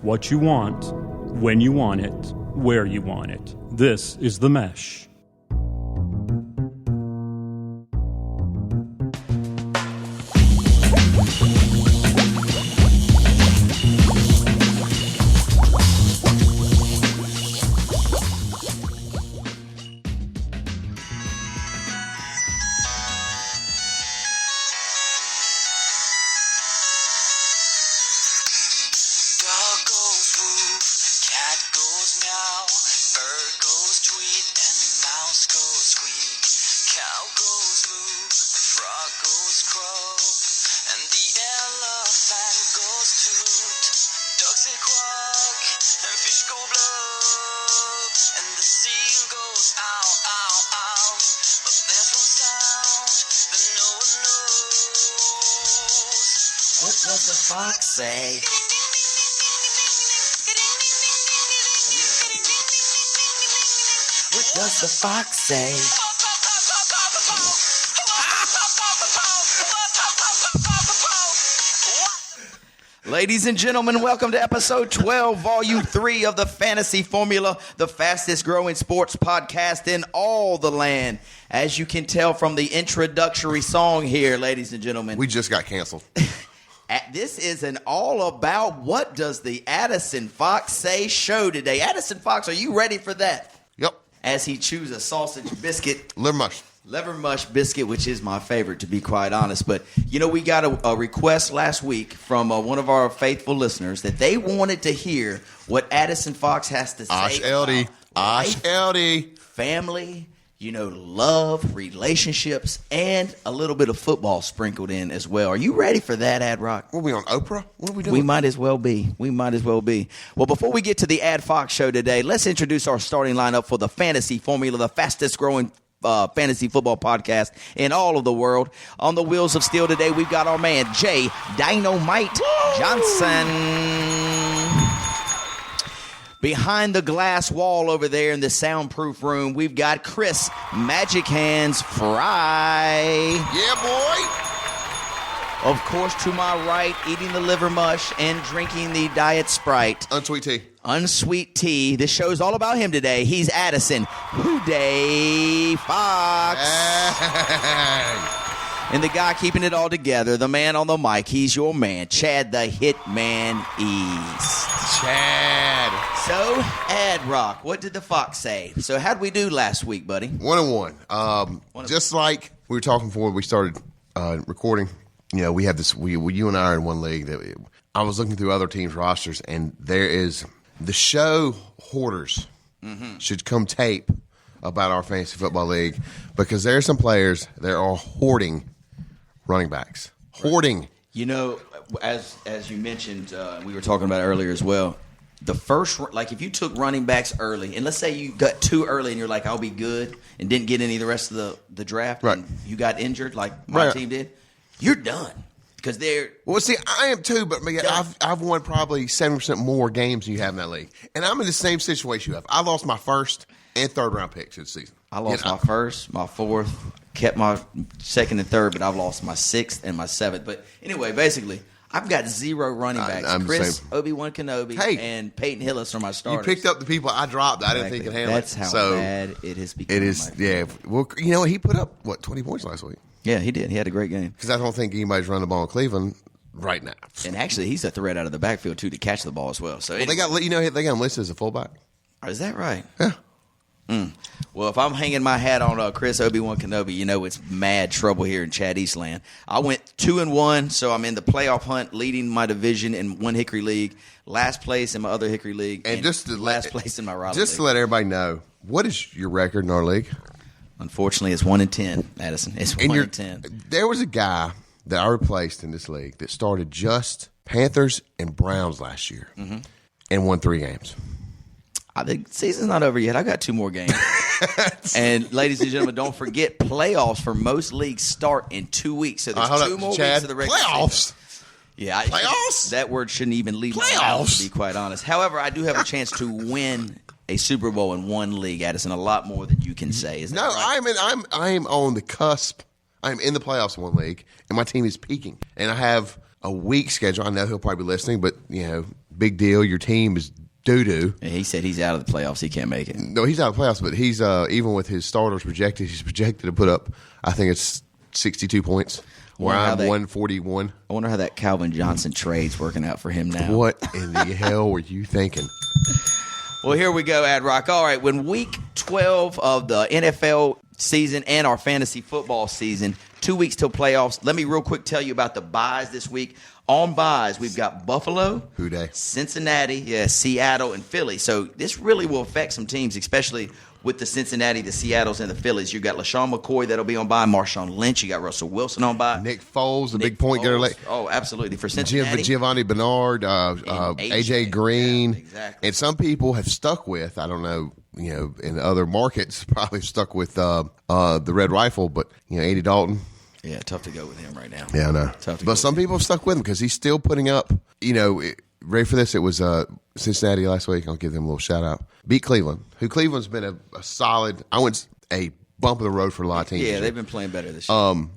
what you want, when you want it, where you want it. This is The Mesh. What does the fox say? What does the fox say? Ladies and gentlemen, welcome to episode 12, volume 3 of the Fantasy Formula, the fastest growing sports podcast in all the land. As you can tell from the introductory song here, ladies and gentlemen. We just got canceled. This is an all about what does the Addison Fox say show today. Addison Fox, are you ready for that? Yep. As he chews a sausage biscuit. Liver mush biscuit, which is my favorite, to be quite honest. But, you know, we got a request last week from one of our faithful listeners that they wanted to hear what Addison Fox has to say about life, family, you know, love, relationships, and a little bit of football sprinkled in as well. Are you ready for that, Ad Rock? What are we on, Oprah? What are we doing? We might as well be. Well, before we get to the Ad Fox show today, let's introduce our starting lineup for the Fantasy Formula, the fastest growing fantasy football podcast in all of the world. On the wheels of steel today, we've got our man, Jay Dynamite Johnson. Behind the glass wall over there in the soundproof room, we've got Chris Magic Hands Fry. Yeah, boy. Of course, to my right, eating the liver mush and drinking the Diet Sprite. Unsweet tea. This show's all about him today. He's Addison Houday Fox. And the guy keeping it all together, the man on the mic, he's your man, Chad the Hitman East. Chad. So, Ad Rock, what did the Fox say? So, how'd we do last week, buddy? 1-1. Just like we were talking before we started recording, you know, we have this, you and I are in one league. I was looking through other teams' rosters, and there is the show hoarders should come tape about our fantasy football league, because there are some players that are hoarding running backs. Hoarding. You know, as you mentioned, we were talking about it earlier as well. The first, like if you took running backs early, and let's say you got too early and you're like, I'll be good, and didn't get any the rest of the draft, right, and you got injured like my team did, you're done. Because they're... Well, see, I am too, but I've won probably 7% more games than you have in that league. And I'm in the same situation you have. I lost my first and third round picks this season. I lost my first, my fourth, kept my second and third, but I've lost my sixth and my seventh. But anyway, basically, I've got 0 running backs. Chris, Obi-Wan Kenobi, and Peyton Hillis are my starters. You picked up the people I dropped. I didn't think it handled. That's how bad it has become. It is, yeah. Well, you know, he put up, 20 points last week? Yeah, he did. He had a great game. Because I don't think anybody's running the ball in Cleveland right now. And actually, he's a threat out of the backfield, too, to catch the ball as well. So they got him listed as a fullback. Is that right? Yeah. Well, if I'm hanging my hat on Chris Obi-Wan Kenobi, you know it's mad trouble here in Chad Eastland. I went 2-1, so I'm in the playoff hunt, leading my division in one Hickory League, last place in my other Hickory League, and just last place in my Raleigh Just league. To let everybody know, what is your record in our league? Unfortunately, it's 1-10, Addison. It's 1-10. There was a guy that I replaced in this league that started just Panthers and Browns last year and won 3 games. The season's not over yet. I got 2 more games. And ladies and gentlemen, don't forget, playoffs for most leagues start in 2 weeks. So there's 2 more weeks of the regular season. Yeah, playoffs? That word shouldn't even leave my mouth, to be quite honest. However, I do have a chance to win a Super Bowl in one league, Addison. A lot more than you can say. Is that right? I am on the cusp. I'm in the playoffs in one league, and my team is peaking. And I have a weak schedule. I know he'll probably be listening, but you know, big deal. Your team is doo-doo. And he said he's out of the playoffs. He can't make it. No, he's out of the playoffs, but he's even with his starters projected, he's projected to put up, I think it's 62 points. Where I'm 141. I wonder how that Calvin Johnson trade's working out for him now. What in the hell were you thinking? Well, here we go, Ad Rock. All right, when week 12 of the NFL season and our fantasy football season, 2 weeks till playoffs, let me real quick tell you about the buys this week. On buys, we've got Buffalo, Who dey? Cincinnati, Seattle, and Philly. So this really will affect some teams, especially with the Cincinnati, the Seattles, and the Phillies. You got LaShawn McCoy that'll be on by, Marshawn Lynch. You got Russell Wilson on by. Nick Foles, the big point getter. Oh, absolutely. For Cincinnati. Giovanni Bernard, AJ Green. Yeah, exactly. And some people have stuck with, I don't know, in other markets, probably stuck with the Red Rifle, but, Andy Dalton. Yeah, tough to go with him right now. Yeah, I know. But some people have stuck with him because he's still putting up, ready for this? It was Cincinnati last week. I'll give them a little shout out. Beat Cleveland, who Cleveland's been a solid, a bump of the road for a lot of teams. Yeah, they've been playing better this year.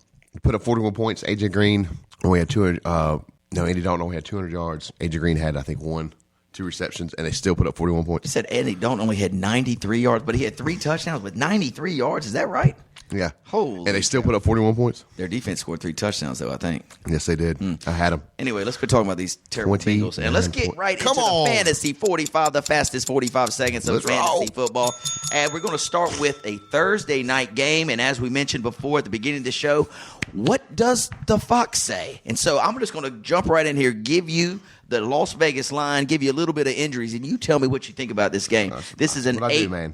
Put up 41 points. AJ Green only had 200. Andy Dalton only had 200 yards. AJ Green had, I think, 2 receptions, and they still put up 41 points. You said Andy Dalton only had 93 yards, but he had 3 touchdowns with 93 yards. Is that right? Yeah. Holy. And they still put up 41 points. Their defense scored 3 touchdowns, though, I think. Yes, they did. I had them. Anyway, let's quit talking about these terrible Bengals. And let's get right into the Fantasy 45, the fastest 45 seconds of fantasy football. And we're going to start with a Thursday night game. And as we mentioned before at the beginning of the show, what does the Fox say? And so I'm just going to jump right in here, give you the Las Vegas line, give you a little bit of injuries, and you tell me what you think about this game. This is an 8:25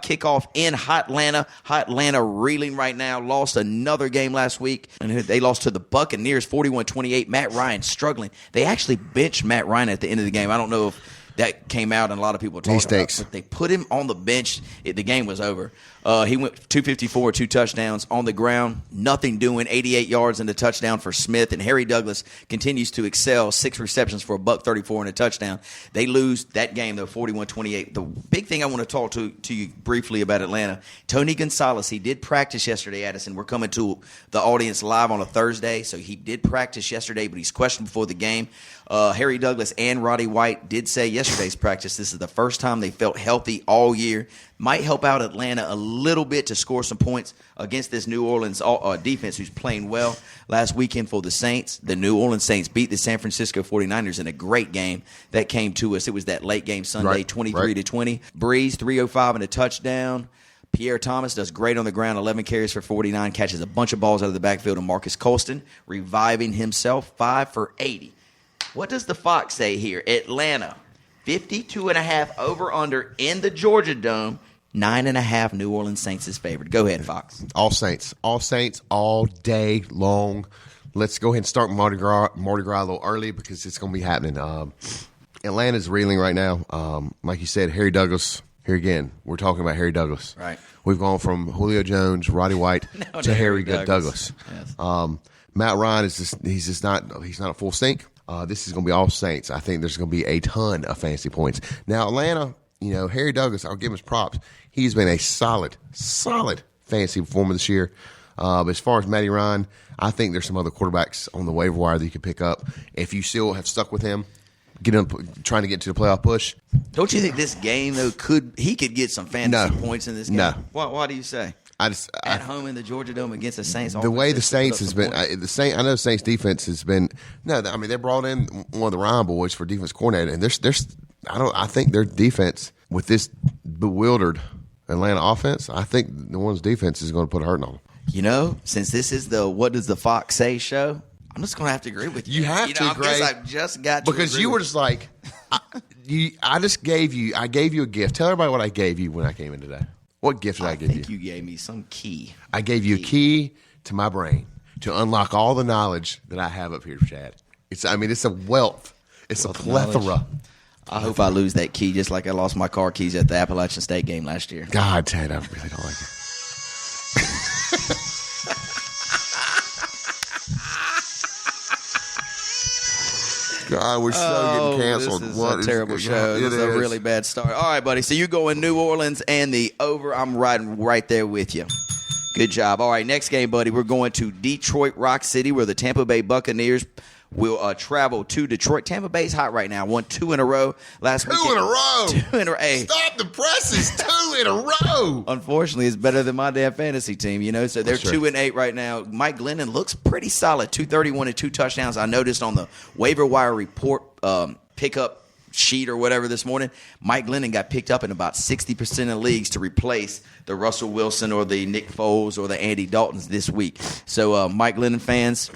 kickoff in Hotlanta. Hotlanta reeling right now. Lost another game last week, and they lost to the Buccaneers 41-28. Matt Ryan struggling. They actually benched Matt Ryan at the end of the game. I don't know if that came out and a lot of people talked about it, but they put him on the bench. The game was over. He went 254, 2 touchdowns on the ground. Nothing doing, 88 yards and a touchdown for Smith. And Harry Douglas continues to excel, 6 receptions for $134 and a touchdown. They lose that game, though, 41-28. The big thing I want to talk to you briefly about Atlanta, Tony Gonzalez, he did practice yesterday, Addison. We're coming to the audience live on a Thursday, so he did practice yesterday, but he's questioned before the game. Harry Douglas and Roddy White did say yesterday's practice this is the first time they felt healthy all year. Might help out Atlanta a little bit to score some points against this New Orleans defense who's playing well. Last weekend for the Saints, the New Orleans Saints beat the San Francisco 49ers in a great game that came to us. It was that late game Sunday, 23-20. Breeze, 305 and a touchdown. Pierre Thomas does great on the ground, 11 carries for 49, catches a bunch of balls out of the backfield. And Marcus Colston reviving himself, 5 for 80. What does the Fox say here? Atlanta, 52.5 over-under in the Georgia Dome. 9.5 New Orleans Saints is favored. Go ahead, Fox. All Saints, all day long. Let's go ahead and start Mardi Gras a little early because it's going to be happening. Atlanta's reeling right now. Like you said, Harry Douglas. Here again, we're talking about Harry Douglas. Right. We've gone from Julio Jones, Roddy White to Harry Douglas. Yes. Matt Ryan he's not a full sink. This is going to be all Saints. I think there's going to be a ton of fantasy points. Now, Atlanta, Harry Douglas, I'll give him his props. He's been a solid fantasy performer this year. As far as Matty Ryan, I think there's some other quarterbacks on the waiver wire that you can pick up. If you still have stuck with him, trying to get to the playoff push. Don't you think this game, though, he could get some fantasy points in this game? No. Why do you say? At home in the Georgia Dome against the Saints. The way the Saints has been, I know the Saints defense has been. No, I mean they brought in one of the Ryan boys for defense coordinator, and I think their defense with this bewildered Atlanta offense, I think the one's defense is going to put a hurting on them. Since this is the What Does the Fox Say show, I'm just going to have to agree with you. You have to, Gray. I've just got to because you were just like, I gave you a gift. Tell everybody what I gave you when I came in today. What gift did I give you? I think you gave me some key. I gave you a key to my brain to unlock all the knowledge that I have up here, Chad. It's a wealth. It's a plethora. I hope I lose that key just like I lost my car keys at the Appalachian State game last year. God, Chad, I really don't like it. God, we're getting canceled. This is a terrible show. This is a really bad start. All right, buddy. So you go in New Orleans and the over. I'm riding right there with you. Good job. All right, next game, buddy. We're going to Detroit Rock City where the Tampa Bay Buccaneers will travel to Detroit. Tampa Bay's hot right now. Won 2 in a row last week. 2 in a row. 2 in a row. Hey. Stop the presses. 2 in a row. Unfortunately, it's better than my damn fantasy team, So they're 2-8 right now. Mike Glennon looks pretty solid. 231 and 2 touchdowns. I noticed on the waiver wire report pickup sheet or whatever this morning, Mike Glennon got picked up in about 60% of leagues to replace the Russell Wilson or the Nick Foles or the Andy Daltons this week. So Mike Glennon fans,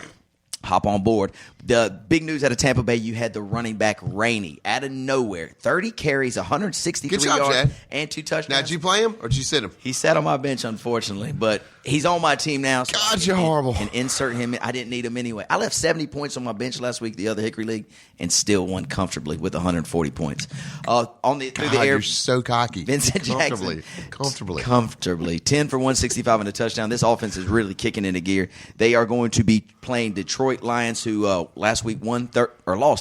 hop on board. The big news out of Tampa Bay, you had the running back Rainey out of nowhere. 30 carries, 163 yards, Chad. and 2 touchdowns. Now, did you play him or did you sit him? He sat on my bench, unfortunately, but he's on my team now. So God, you're horrible. And insert him. I didn't need him anyway. I left 70 points on my bench last week, the other Hickory League, and still won comfortably with 140 points. Through the air, you're so cocky. Vincent Jackson. Comfortably. 10 for 165 and a touchdown. This offense is really kicking into gear. They are going to be playing Detroit Lions, who last week lost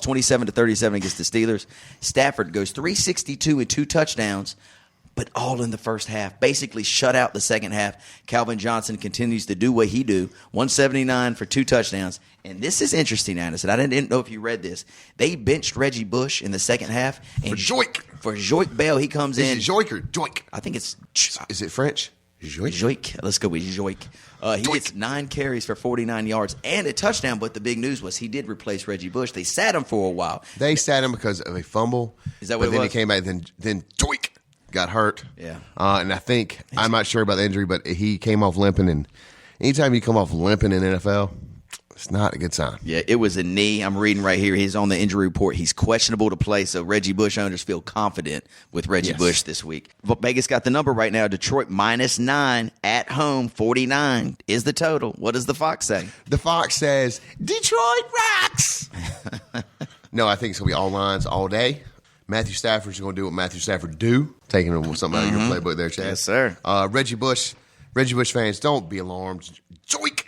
27-37 against the Steelers. Stafford goes 362 and 2 touchdowns, but all in the first half. Basically shut out the second half. Calvin Johnson continues to do what he do. 179 for 2 touchdowns. And this is interesting, Anderson. I didn't know if you read this. They benched Reggie Bush in the second half. And for Joik Bell, he comes in. Is it Joik or Joik? I think it's... Is it French? Joik. Let's go with Joik. He gets 9 carries for 49 yards and a touchdown, but the big news was he did replace Reggie Bush. They sat him for a while. They sat him because of a fumble. Is that what it was? But then he came back, then Joik got hurt. Yeah. And I think, I'm not sure about the injury, but he came off limping. And anytime you come off limping in the NFL, it's not a good sign. Yeah, it was a knee. I'm reading right here. He's on the injury report. He's questionable to play, so Reggie Bush owners feel confident with Reggie Bush this week. Vegas got the number right now. Detroit -9 at home. 49 is the total. What does the Fox say? The Fox says, Detroit rocks. No, I think it's going to be all lines all day. Matthew Stafford's going to do what Matthew Stafford do. Taking something out of your playbook there, Chad. Yes, sir. Reggie Bush fans, don't be alarmed. Joik!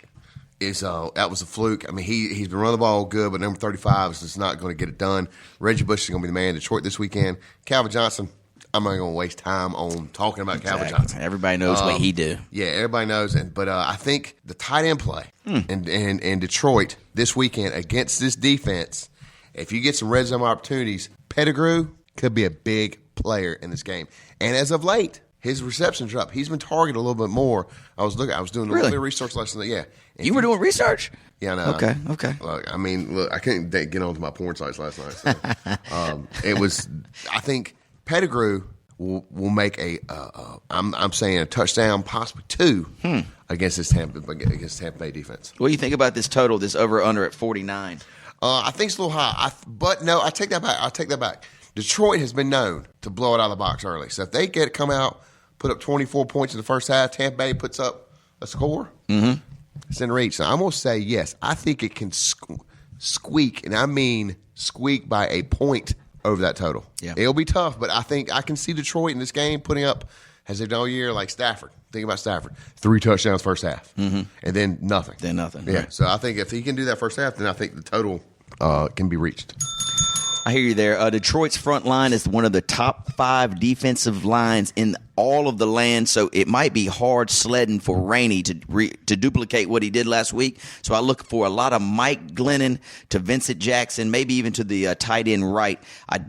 That was a fluke. I mean, he's been running the ball good, but number 35 is just not going to get it done. Reggie Bush is going to be the man in Detroit this weekend. Calvin Johnson, I'm not going to waste time on talking about Calvin Johnson. Everybody knows what he do. Yeah, everybody knows. But I think the tight end play in Detroit this weekend against this defense, if you get some red zone opportunities, Pettigrew could be a big player in this game. And as of late, his receptions are up. He's been targeted a little bit more. I was doing a little bit of research last night. Yeah. You were doing research? Yeah, I know. Okay. Look, I mean, I couldn't get onto my porn sites last night. So, I think Pettigrew will make I'm saying a touchdown, possibly 2 against this Tampa Bay defense. What do you think about this total, this over-under at 49? I think it's a little high. But no, I take that back. Detroit has been known to blow it out of the box early. So if they come out, put up 24 points in the first half, Tampa Bay puts up a score, it's in reach. So I'm going to say yes. I think it can squeak, and I mean squeak by a point over that total. Yeah. It'll be tough, but I think I can see Detroit in this game putting up, as they've done all year, like Stafford. Think about Stafford. 3 touchdowns first half, and then nothing. Yeah. Right. So I think if he can do that first half, then I think the total can be reached. I hear you there. Detroit's front line is one of the top 5 defensive lines in all of the land, so it might be hard sledding for Rainey to duplicate what he did last week. So I look for a lot of Mike Glennon to Vincent Jackson, maybe even to the tight end right.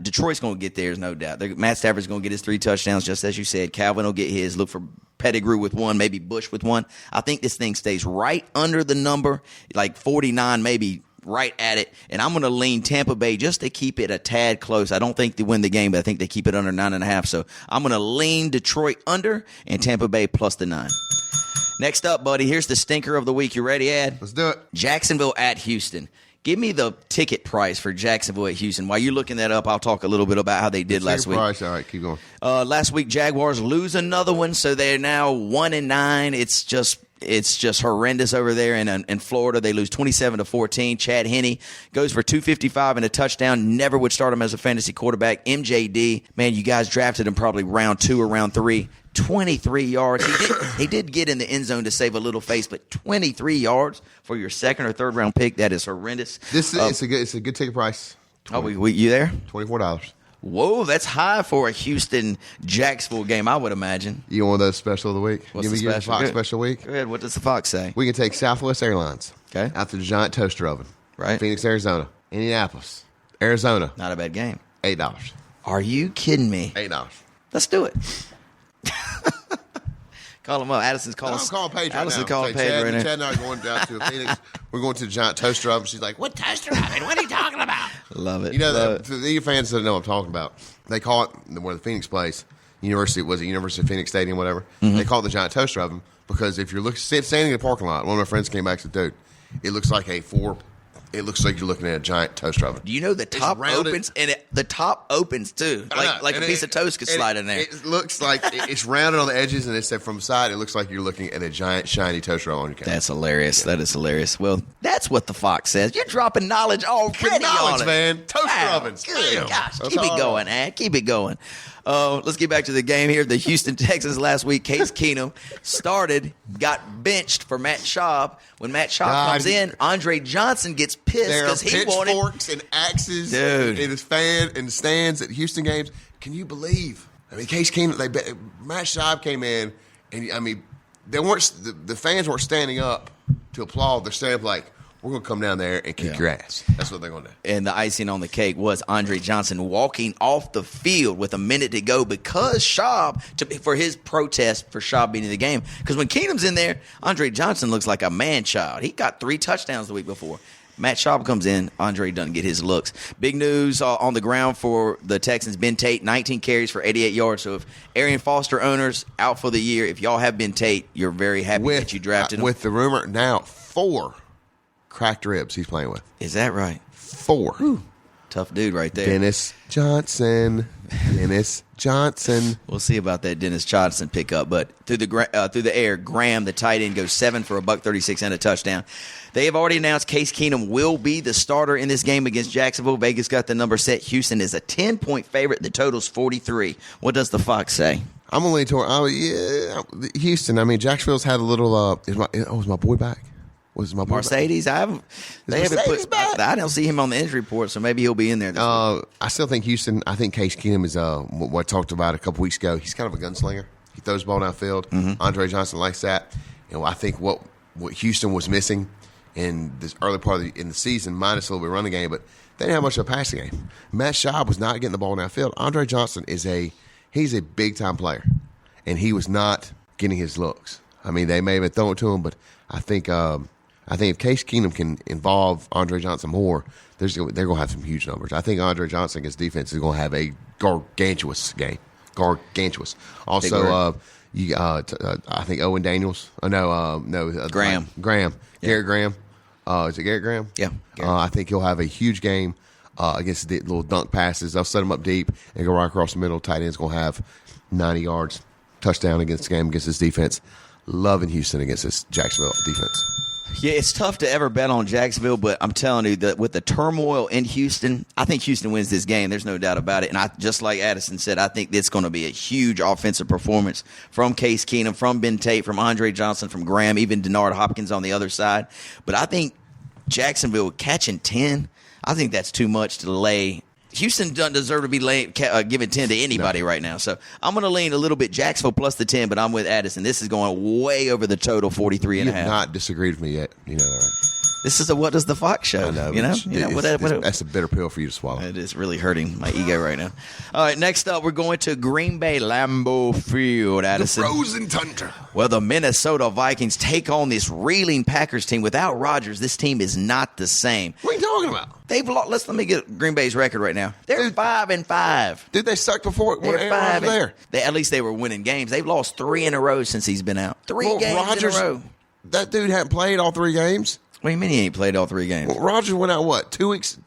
Detroit's going to get theirs, no doubt. Matt Stafford's going to get his 3 touchdowns, just as you said. Calvin will get his. Look for Pettigrew with 1, maybe Bush with 1. I think this thing stays right under the number, like 49, maybe right at it, and I'm going to lean Tampa Bay just to keep it a tad close. I don't think they win the game, but I think they keep it under 9.5. So I'm going to lean Detroit under and Tampa Bay plus the 9. Next up, buddy, here's the stinker of the week. You ready, Ed? Let's do it. Jacksonville at Houston. Give me the ticket price for Jacksonville at Houston. While you're looking that up, I'll talk a little bit about how they did last week. Price. All right, keep going. Last week, Jaguars lose another one, so they're now 1-9. It's just horrendous over there in Florida. They lose 27-14. Chad Henne goes for 255 and a touchdown. Never would start him as a fantasy quarterback. MJD, man, you guys drafted him probably round 2 or round 3. 23 yards. He did get in the end zone to save a little face, but 23 yards for your second or third round pick, that is horrendous. It's a good ticket price. You there? $24. Whoa, that's high for a Houston-Jacksonville game, I would imagine. You want those special of the week? What's Give the me special? Fox special week. Go ahead. What does the Fox say? We can take Southwest Airlines. Okay. After the giant toaster oven. Right. Phoenix, Arizona. Indianapolis, Arizona. Not a bad game. $8. Are you kidding me? $8. Let's do it. Call him up. Addison's calling. I'm calling Paige right Addison's now. calling Paige Chad, right now. Chad and I are going down to Phoenix. We're going to the giant toaster oven. She's like, "What toaster oven? What are you talking about?" Love it. You know, Love the EU fans that know what I'm talking about. They call it where the Phoenix plays. University of Phoenix Stadium, whatever. Mm-hmm. They call it the giant toaster oven because if you're standing in the parking lot, one of my friends came back and said, "Dude, it looks like It looks like you're looking at a giant toaster oven." Do you know the top opens and the top opens too, like a piece of toast could slide in there. It looks like it's rounded on the edges, and it's from the side. It looks like you're looking at a giant shiny toaster oven on your counter. That's hilarious. Yeah. That is hilarious. Well, that's what the Fox says. You're dropping knowledge already knowledge, on it. man. Toaster ovens. Good Damn. gosh. That's Keep it going, Ad. Keep it going. Let's get back to the game here. The Houston Texans last week. Case Keenum got benched for Matt Schaub. When Matt Schaub comes in, Andre Johnson gets pissed because he wanted pitchforks and axes Dude. in his in the stands at Houston games. Can you believe? I mean, Case Keenum. Matt Schaub came in, and I mean, they weren't. The fans weren't standing up to applaud. They're standing up like, "We're going to come down there and kick your ass." That's what they're going to do. And the icing on the cake was Andre Johnson walking off the field with a minute to go because Schaub, for his protest for Schaub being in the game. Because when Keenum's in there, Andre Johnson looks like a man-child. He got 3 touchdowns the week before. Matt Schaub comes in. Andre doesn't get his looks. Big news on the ground for the Texans. Ben Tate, 19 carries for 88 yards. So if Arian Foster owners out for the year, if y'all have Ben Tate, you're very happy that you drafted him. With the rumor now, 4 cracked ribs he's playing with. Is that right? 4. Whew. Tough dude right there. Dennis Johnson. We'll see about that Dennis Johnson pickup. But through the air, Graham, the tight end, goes 7 for $136 and a touchdown. They have already announced Case Keenum will be the starter in this game against Jacksonville. Vegas got the number set. Houston is a 10-point favorite. The total's 43. What does the Fox say? I'm going to lean toward Houston. I mean, Jacksonville's had a little. Is my boy back? Was my boy Mercedes? back? I don't see him on the injury report, so maybe he'll be in there. This week. I still think Houston. I think Case Keenum is what I talked about a couple weeks ago. He's kind of a gunslinger. He throws the ball downfield. Mm-hmm. Andre Johnson likes that. And I think what Houston was missing in this early part of the season, minus a little bit of running game, but they didn't have much of a passing game. Matt Schaub was not getting the ball downfield. Andre Johnson he's a big time player, and he was not getting his looks. I mean, they may have been throwing it to him, but I think if Case Keenum can involve Andre Johnson more, they're going to have some huge numbers. I think Andre Johnson against defense is going to have a gargantuous game. Gargantuous. Also, I think Owen Daniels. Graham. Graham. Yeah. Garrett Graham. Is it Garrett Graham? Yeah. I think he'll have a huge game against the little dunk passes. They'll set him up deep and go right across the middle. Tight end's going to have 90 yards, touchdown against the game against this defense. Loving Houston against this Jacksonville defense. Yeah, it's tough to ever bet on Jacksonville, but I'm telling you that with the turmoil in Houston, I think Houston wins this game. There's no doubt about it. And just like Addison said, I think it's going to be a huge offensive performance from Case Keenum, from Ben Tate, from Andre Johnson, from Graham, even Denard Hopkins on the other side. But I think Jacksonville catching 10, I think that's too much to lay. Houston doesn't deserve to be giving 10 to anybody right now. So I'm going to lean a little bit Jacksonville plus the 10, but I'm with Addison. This is going way over the total, 43 and a half. You have not disagreed with me yet. You know that, right? This is a What Does the Fox show. I know. That's a bitter pill for you to swallow. It is really hurting my ego right now. All right, next up, we're going to Green Bay Lambeau Field, Addison. The frozen tundra. Well, the Minnesota Vikings take on this reeling Packers team. Without Rodgers, this team is not the same. What are you talking about? They've lost. Let me get Green Bay's record right now. They're 5-5. Did they suck before They're Aaron Rodgers was there? At least they were winning games. They've lost 3 in a row since he's been out. 3 games in a row. That dude hadn't played all 3 games. What do you mean he ain't played all 3 games? Well, Rodgers went out,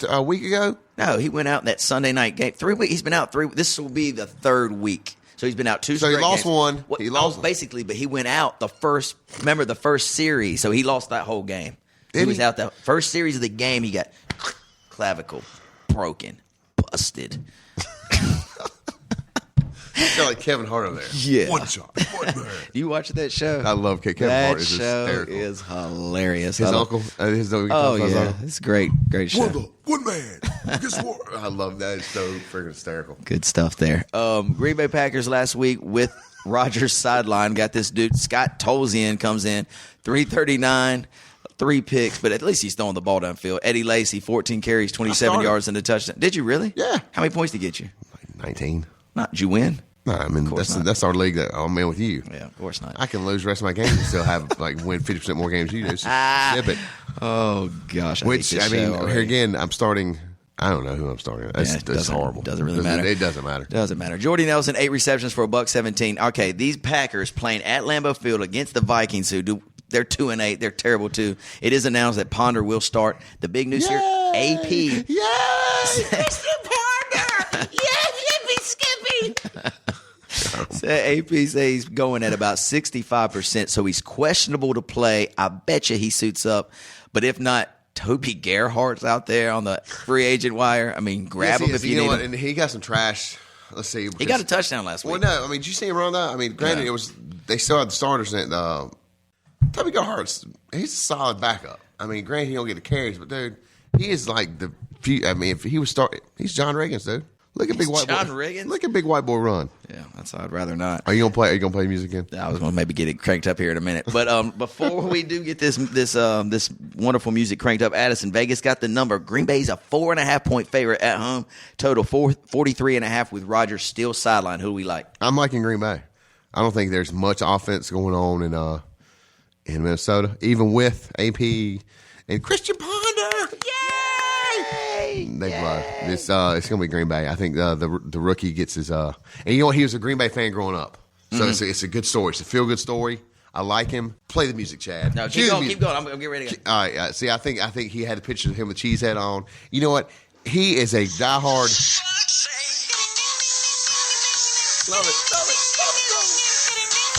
a week ago? No, he went out in that Sunday night game. 3 weeks. He's been out 3. This will be the 3rd week. So he's been out 2 straight games. So he lost one. He lost basically, but he went out the first series. So he lost that whole game. He was out the first series of the game. He got clavicle broken, busted. Got like Kevin Hart over there. Yeah. One shot. One man. You watch that show? I love Kevin Hart. Is hysterical. Is hilarious. His uncle. Yeah. It's great. Great show. One man. Guess what? I love that. It's so freaking hysterical. Good stuff there. Green Bay Packers last week with Rodgers sideline got this dude, Scott Tolzien, comes in, 339. 3 picks, but at least he's throwing the ball downfield. Eddie Lacy, 14 carries, 27 yards, and a touchdown. Did you really? Yeah. How many points did he get you? Like 19. Did you win? No, I mean that's our league that I'm in with you. Yeah, of course not. I can lose the rest of my games and still have win 50% more games than you do. So zip it. Oh gosh, Here again, I'm starting. I don't know who I'm starting. That's horrible. Doesn't really matter. It doesn't matter. Doesn't matter. Jordy Nelson, 8 receptions for $117. Okay, these Packers playing at Lambeau Field against the Vikings, they're 2-8. They're terrible too. It is announced that Ponder will start. The big news here: AP. Yay, Mr. Ponder! Yay, Skippy! AP says he's going at about 65%, so he's questionable to play. I bet you he suits up, but if not, Toby Gerhardt's out there on the free agent wire. I mean, grab him if you need him. And he got some trash. Let's see. He got a touchdown last week. Well, no, I mean, did you see him run that? I mean, granted, they still had the starters in it. Toby Gerhardt's he's a solid backup. I mean, granted, he don't get the carries, but dude, he is like the few. I mean, if he was he's John Riggins, dude. Look at big white boy. John Riggins. Look at big white boy run. Yeah, I'd rather not. Are you gonna play music again? I was gonna maybe get it cranked up here in a minute, but before we do get this wonderful music cranked up, Addison, Vegas got the number. Green Bay's a 4.5-point favorite at home. Total 43.5 with Rodgers still sidelined. Who do we like? I'm liking Green Bay. I don't think there's much offense going on in Minnesota, even with AP and Christian Ponder. They blow. It's gonna be Green Bay. I think the rookie gets his and you know what? He was a Green Bay fan growing up, so it's a good story. It's a feel good story. I like him. Play the music, Chad. No, keep going. I'm gonna get ready to go. All right. See, I think he had a picture of him with Cheesehead on. You know what? He is a diehard. Love it.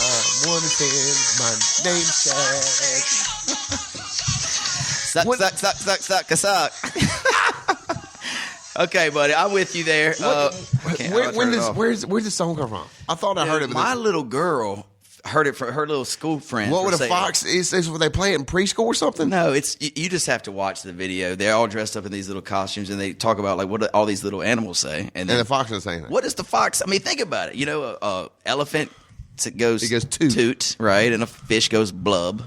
I'm 1 10. My name's Chad. Suck. Okay, buddy, I'm with you there. Where's this song come from? I thought I heard it. My little girl heard it from her little school friend. What would a Fox is? Would they play it in preschool or something? No, it's you just have to watch the video. They're all dressed up in these little costumes, and they talk about like what do all these little animals say. And the fox is saying that. What is the fox? I mean, think about it. You know, elephant it goes toot, right, and a fish goes blub,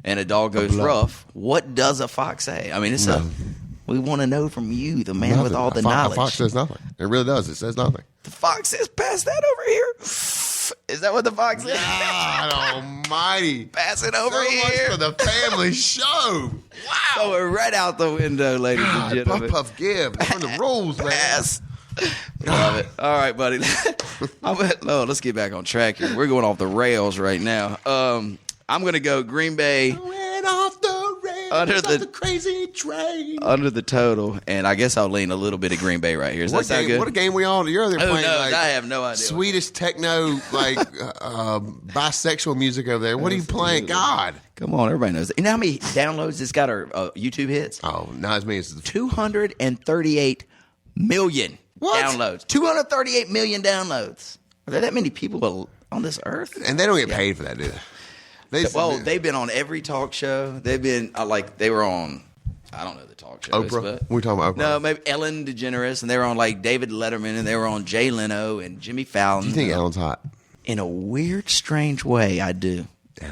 and a dog goes ruff. What does a fox say? I mean, it's we want to know from you, the man with all the knowledge. A fox says nothing. It really does. It says nothing. The fox says, pass that over here. Is that what the fox says? God almighty. Pass it over here. Much for the family show. Wow. So we're right out the window, ladies and gentlemen. Puff, give. Learn the rules, man. Pass. Love it. All right, buddy. Let's get back on track here. We're going off the rails right now. I'm going to go Green Bay. Went off the under the crazy train. Under the total, and I guess I'll lean a little bit of Green Bay right here. Does that sound good? What a game we on. You're there playing I have no idea. Swedish techno, bisexual music over there. What are you playing? God. Come on, everybody knows that. You know how many downloads it's got our YouTube hits? Oh, not as many as 238 million downloads. 238 million downloads. Are there that many people on this earth? And they don't get paid for that, do they? They've been on every talk show. They've been they were on, I don't know the talk shows. Oprah? But, We're talking about Oprah. No, maybe Ellen DeGeneres, and they were on like David Letterman, and they were on Jay Leno and Jimmy Fallon. Do you think Ellen's hot? In a weird, strange way, I do.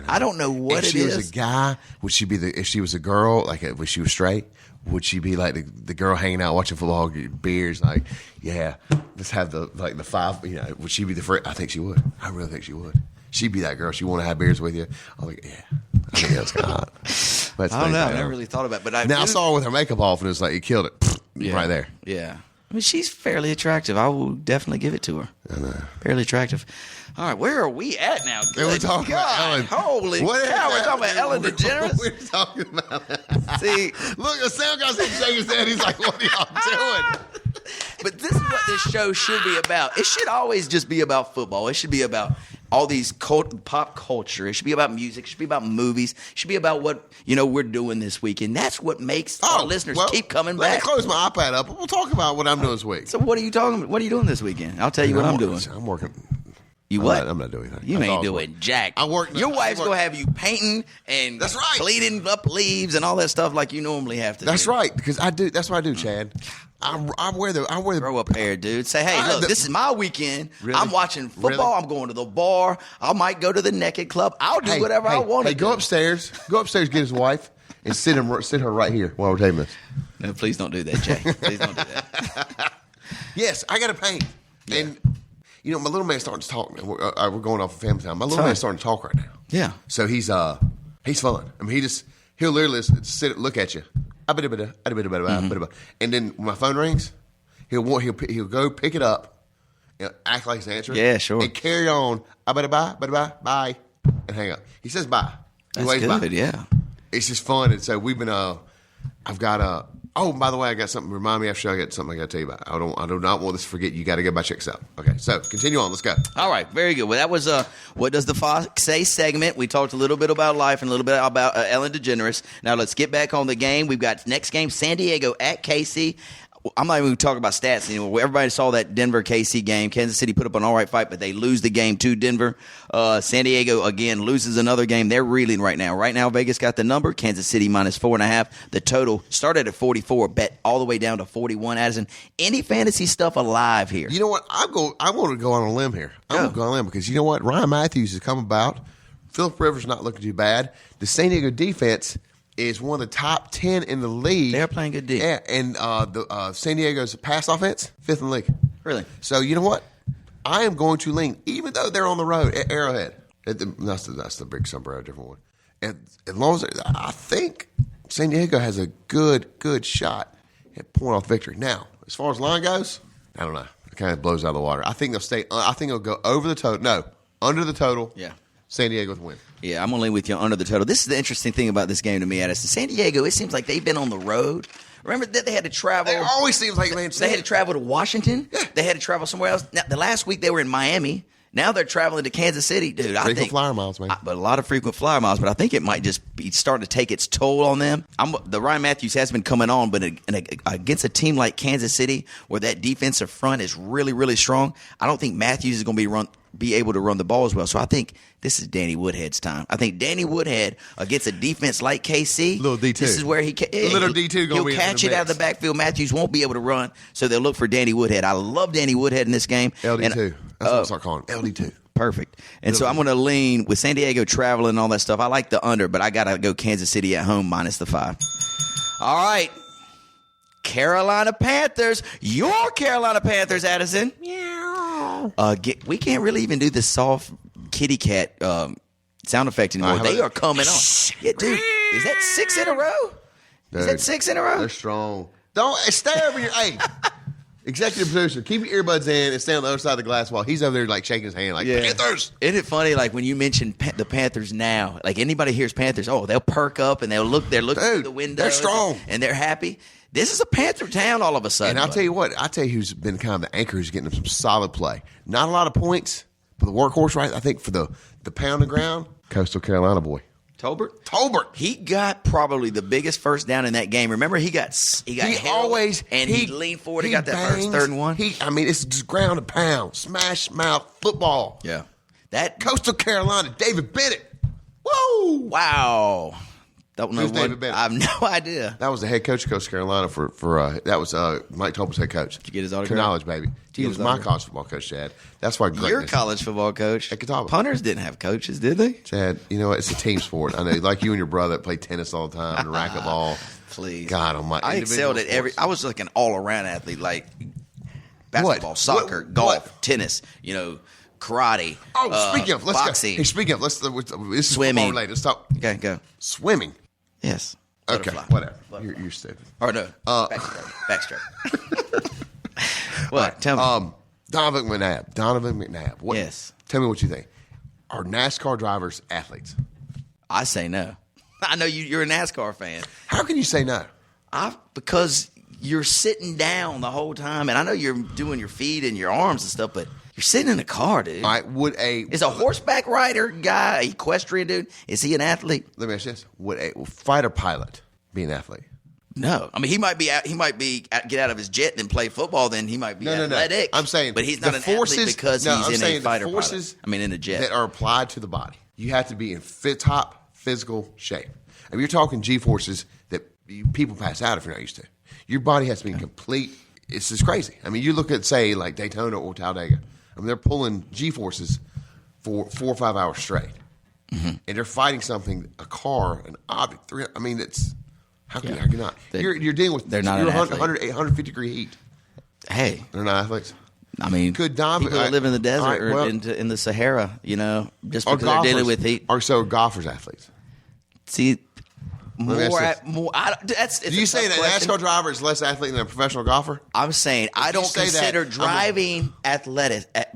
I don't know what it is. If she was a guy, would she be if she was a girl, if she was straight, would she be like the girl hanging out watching football, beers, like, yeah, let's have the five, would she be the first? I think she would. I really think she would. She'd be that girl. She want to have beers with you. I'm like, yeah. I think that's kind of hot. I don't know. I never really thought about it. But I saw her with her makeup off, and it was like, you killed it. Right there. Yeah. I mean, she's fairly attractive. I will definitely give it to her. I know. Fairly attractive. All right, where are we at now? We're talking about Ellen. Holy cow, we're talking about Ellen DeGeneres? We're talking about that. See, look, the sound guy's shaking his head. He's like, what are y'all doing? But this is what this show should be about. It should always just be about football. It should be about all these pop culture. It should be about music. It should be about movies. It should be about what we're doing this weekend. That's what makes our listeners keep coming back. Let me close my iPad up. We'll talk about what I'm doing this week. So what are you talking about? What are you doing this weekend? I'll tell you what I'm doing. I'm working. You what? I'm not doing anything. You ain't doing jack. I'm working. Your wife's going to have you painting and cleaning up leaves and all that stuff like you normally have to do. That's right, because I do. That's what I do, Chad. I wear the grow up hair, dude. Say, hey, look, this is my weekend. Really? I'm watching football. Really? I'm going to the bar. I might go to the naked club. I'll do whatever I want to do. Go upstairs. Go upstairs, get his wife. and sit her right here while we're taping this. No, please don't do that, Jay. Please don't do that. Yes, I got to paint. Yeah. And, my little man's starting to talk. We're going off of family time. My little man's starting to talk right now. Yeah. So he's fun. I mean, he'll literally sit, look at you. And then when my phone rings, he'll go pick it up, act like he's answering. Yeah, sure. And carry on. Bye, and hang up. He says bye. That's good, bye. Yeah. It's just fun. And so we've been, I've got oh, by the way, I got something. Remind me after show, I got something I got to tell you about. I do not want this to forget. You got to go buy chicks out. Okay, so continue on. Let's go. All right, very good. Well, that was What Does the Fox Say segment. We talked a little bit about life and a little bit about Ellen DeGeneres. Now let's get back on the game. We've got next game, San Diego at KC. I'm not even going to talk about stats anymore. Everybody saw that Denver-KC game. Kansas City put up an all right fight, but they lose the game to Denver. San Diego, again, loses another game. They're reeling right now. Right now, Vegas got the number. Kansas City minus 4.5. The total started at 44, bet all the way down to 41. Addison, any fantasy stuff alive here? You know what? I want to go on a limb here. I'm going to go on a limb because you know what? Ryan Matthews has come about. Phillip Rivers not looking too bad. The San Diego defense is one of the top 10 in the league. They're playing good D. Yeah, and the San Diego's pass offense, 5th in the league. Really? So you know what? I am going to lean, even though they're on the road at Arrowhead. That's the big sombrero, different one. And as long as I think San Diego has a good shot at pulling off victory. Now, as far as line goes, I don't know. It kind of blows out of the water. I think they'll stay. I think they'll go over the total. No, under the total. Yeah. San Diego with a win. Yeah, I'm going to lean with you under the total. This is the interesting thing about this game to me, Addison. San Diego, it seems like they've been on the road. Remember that they had to travel? It always seems like, man. They had to travel to Washington. Yeah. They had to travel somewhere else. Now, the last week they were in Miami. Now they're traveling to Kansas City. Dude, frequent flyer miles, man. But a lot of frequent flyer miles. But I think it might just be starting to take its toll on them. The Ryan Matthews has been coming on, but against a team like Kansas City, where that defensive front is really, really strong, I don't think Matthews is going to be able to run the ball as well. So I think this is Danny Woodhead's time. I think Danny Woodhead against a defense like KC, little D2. This is where little D2 he'll catch it out of the backfield. Matthews won't be able to run, so they'll look for Danny Woodhead. I love Danny Woodhead in this game. LD2. That's what I start calling him. LD2. Perfect. And so I'm going to lean with San Diego traveling and all that stuff. I like the under, but I got to go Kansas City at home minus the 5. All right. Carolina Panthers. Your Carolina Panthers, Addison. We can't really even do the soft kitty cat sound effect anymore. They are coming on. Yeah, dude. Is that 6 in a row? Dude, is that 6 in a row? They're strong. Don't stay over here. Hey, executive producer, keep your earbuds in and stay on the other side of the glass wall. He's over there like shaking his hand like, Panthers. Isn't it funny, like when you mention the Panthers now, like anybody hears Panthers, they'll perk up and they're looking through the window. They're strong. And they're happy. This is a Panther town all of a sudden. And I'll tell you what, who's been kind of the anchor who's getting them some solid play. Not a lot of points, but the workhorse, right? I think for the pound and ground, Coastal Carolina boy. Tolbert. He got probably the biggest first down in that game. Remember, he leaned forward. He got that first 3rd and 1. It's just ground and pound, smash mouth football. Yeah. That Coastal Carolina, David Bennett. Whoa! Wow. Who's David Bennett? I have no idea. That was the head coach of Coastal Carolina for that was Mike Tolbert's head coach. Did you get his autograph? Knowledge, baby. He was my college football coach, Chad. That's why your college football coach. At Catawba. Punters didn't have coaches, did they? Chad, you know what? It's a team sport. I know, like you and your brother that play tennis all the time and racquetball. Please, God Almighty. I excelled at I was like an all-around athlete, like basketball, soccer, golf, tennis. Karate. Speaking of, let's boxing. Go. Hey, speaking of, this is swimming. Related. Let's talk. Okay, go. Swimming. Yes. Okay. Butterfly. Whatever. You're stupid. Or no. Backstroke. What? Right. Tell me. Donovan McNabb. What? Yes. Tell me what you think. Are NASCAR drivers athletes? I say no. I know you're a NASCAR fan. How can you say no? Because you're sitting down the whole time, and I know you're doing your feet and your arms and stuff, but you're sitting in a car, dude. All right, is a horseback rider guy, equestrian dude, is he an athlete? Let me ask you this: would a fighter pilot be an athlete? No, I mean he might get out of his jet and play football. Then he might be athletic. No. I'm saying, but he's not an athlete because he's in a fighter pilot. In a jet that are applied to the body. You have to be in top physical shape. I mean, you're talking G-forces that people pass out if you're not used to. Your body has to be in complete. It's just crazy. I mean, you look at say like Daytona or Talladega. I mean, they're pulling G-forces for 4 or 5 hours straight. and they're fighting something, a car, an object. I mean, it's how can you not? You're dealing with they're not 150 degree heat. Hey, they're not athletes. I mean, people that live in the desert or in the Sahara, just because they're dealing with heat. Or so golfers athletes. See, more. Do you say that a NASCAR driver is less athlete than a professional golfer? I'm saying I don't consider driving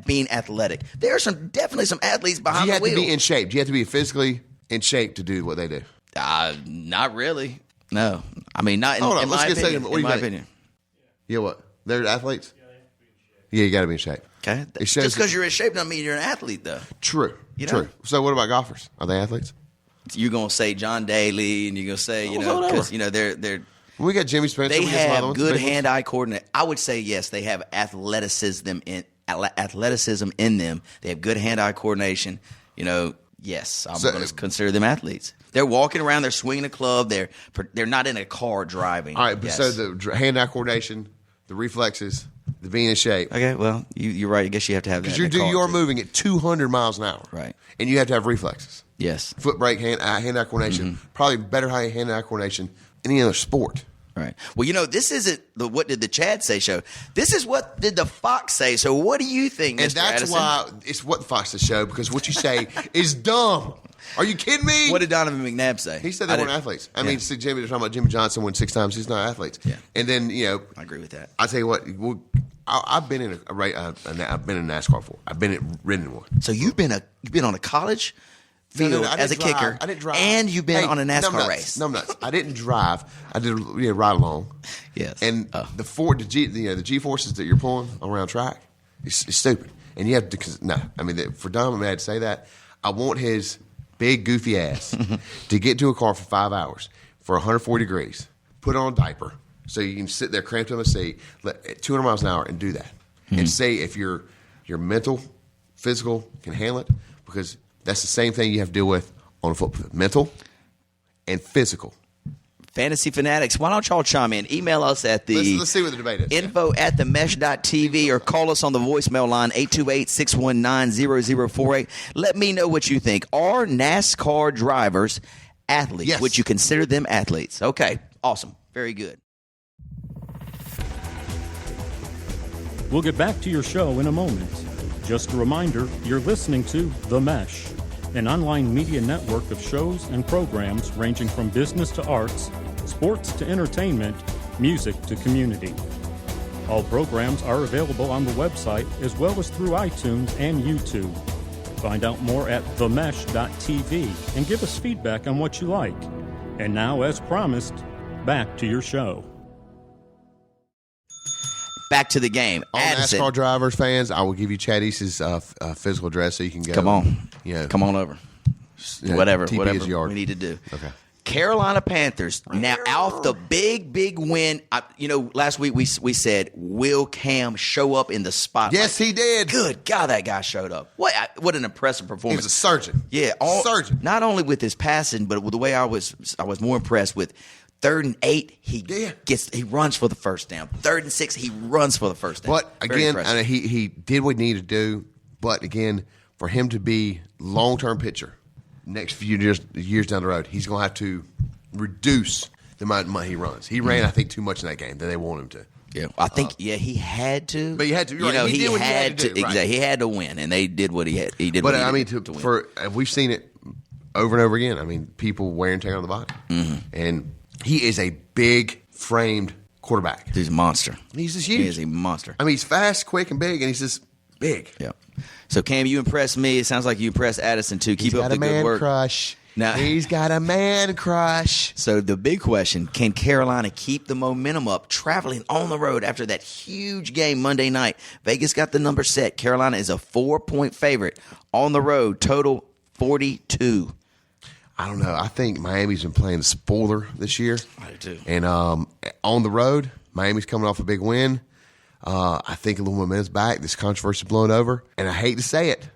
being athletic. There are definitely some athletes behind the wheel. Do you have to be in shape? Do you have to be physically in shape to do what they do? Not really. No, I mean not in my opinion. In my opinion. Yeah, what? They're athletes. Yeah, you got to be in shape. Okay, just because you're in shape doesn't mean you're an athlete, though. True. True. So, what about golfers? Are they athletes? You're gonna say John Daly, and you're gonna say because they're. We got Jimmy Spencer. They have good hand-eye coordination. I would say yes, they have athleticism in them. They have good hand-eye coordination. Yes, I'm going to consider them athletes. They're walking around. They're swinging a club. They're not in a car driving. All right, so the hand-eye coordination, the reflexes, the being in shape. Okay, well, you're right. I guess you have to have that. Because you're moving at 200 miles an hour. Right. And you have to have reflexes. Yes. Foot brake, hand-eye coordination. Probably better hand-eye coordination than any other sport. Right. Well, this isn't the What Did the Chad Say show. This is What Did the Fox Say. So what do you think, Mr. And that's Addison? why it's What the Fox Says show, because what you say is dumb. Are you kidding me? What did Donovan McNabb say? He said they weren't athletes. I mean, they're talking about Jimmy Johnson won 6 times. He's not athletes. Yeah. And then, I agree with that. I tell you what, I've been in I've been in NASCAR before. I've been ridden one. So you've been on a college field as a kicker. I didn't drive. And you've been on a NASCAR race. No, I'm nuts. I didn't drive. I did ride along. Yes. And the G forces that you're pulling around track is stupid. And you have to for Dom to say that, I want his big goofy ass to get to a car for 5 hours for 140 degrees, put on a diaper so you can sit there cramped in a seat at 200 miles an hour and do that. And say if your mental, physical can handle it, because that's the same thing you have to deal with on a football field. Mental and physical. Fantasy Fanatics, why don't y'all chime in? Email us at the let's see what the debate is. info@themesh.tv or call us on the voicemail line 828-619-0048. Let me know what you think. Are NASCAR drivers athletes? Yes. Would you consider them athletes? Okay, awesome. Very good. We'll get back to your show in a moment. Just a reminder, you're listening to The Mesh, an online media network of shows and programs ranging from business to arts, sports to entertainment, music to community. All programs are available on the website as well as through iTunes and YouTube. Find out more at themesh.tv and give us feedback on what you like. And now, as promised, back to your show. Back to the game. All NASCAR drivers, fans, I will give you Chad East's physical address so you can go. Come on. Come on over. Whatever we need to do. Okay. Carolina Panthers, now off the big win. Last week we said, will Cam show up in the spotlight? Yes, he did. Good God, that guy showed up. What an impressive performance. He was a surgeon. Yeah. Surgeon. Not only with his passing, but with the way I was more impressed with 3rd and 8, he runs for the first down. 3rd and 6, he runs for the first down. But again, he did what he needed to do. But again, for him to be long-term pitcher, next few years down the road, he's going to have to reduce the amount of money he runs. He ran, I think, too much in that game that they want him to. Yeah, I think he had to. But he had to. He did what he had to do. Exactly, he had to win, and they did what he had. He did. But what he did to win. We've seen it over and over again. I mean, people wear and tear on the body, and he is a big framed quarterback. He's a monster. He's just huge. He is a monster. I mean, he's fast, quick, and big, and he's just big. Yeah. So Cam, you impressed me. It sounds like you impressed Addison too. Keep up the good work. Crush. Now, he's got a man crush. So the big question, can Carolina keep the momentum up traveling on the road after that huge game Monday night? Vegas got the number set. Carolina is a 4-point favorite on the road, total 42. I don't know. I think Miami's been playing the spoiler this year. I do too. And on the road, Miami's coming off a big win. I think a little momentum's back. This controversy blown over. And I hate to say it.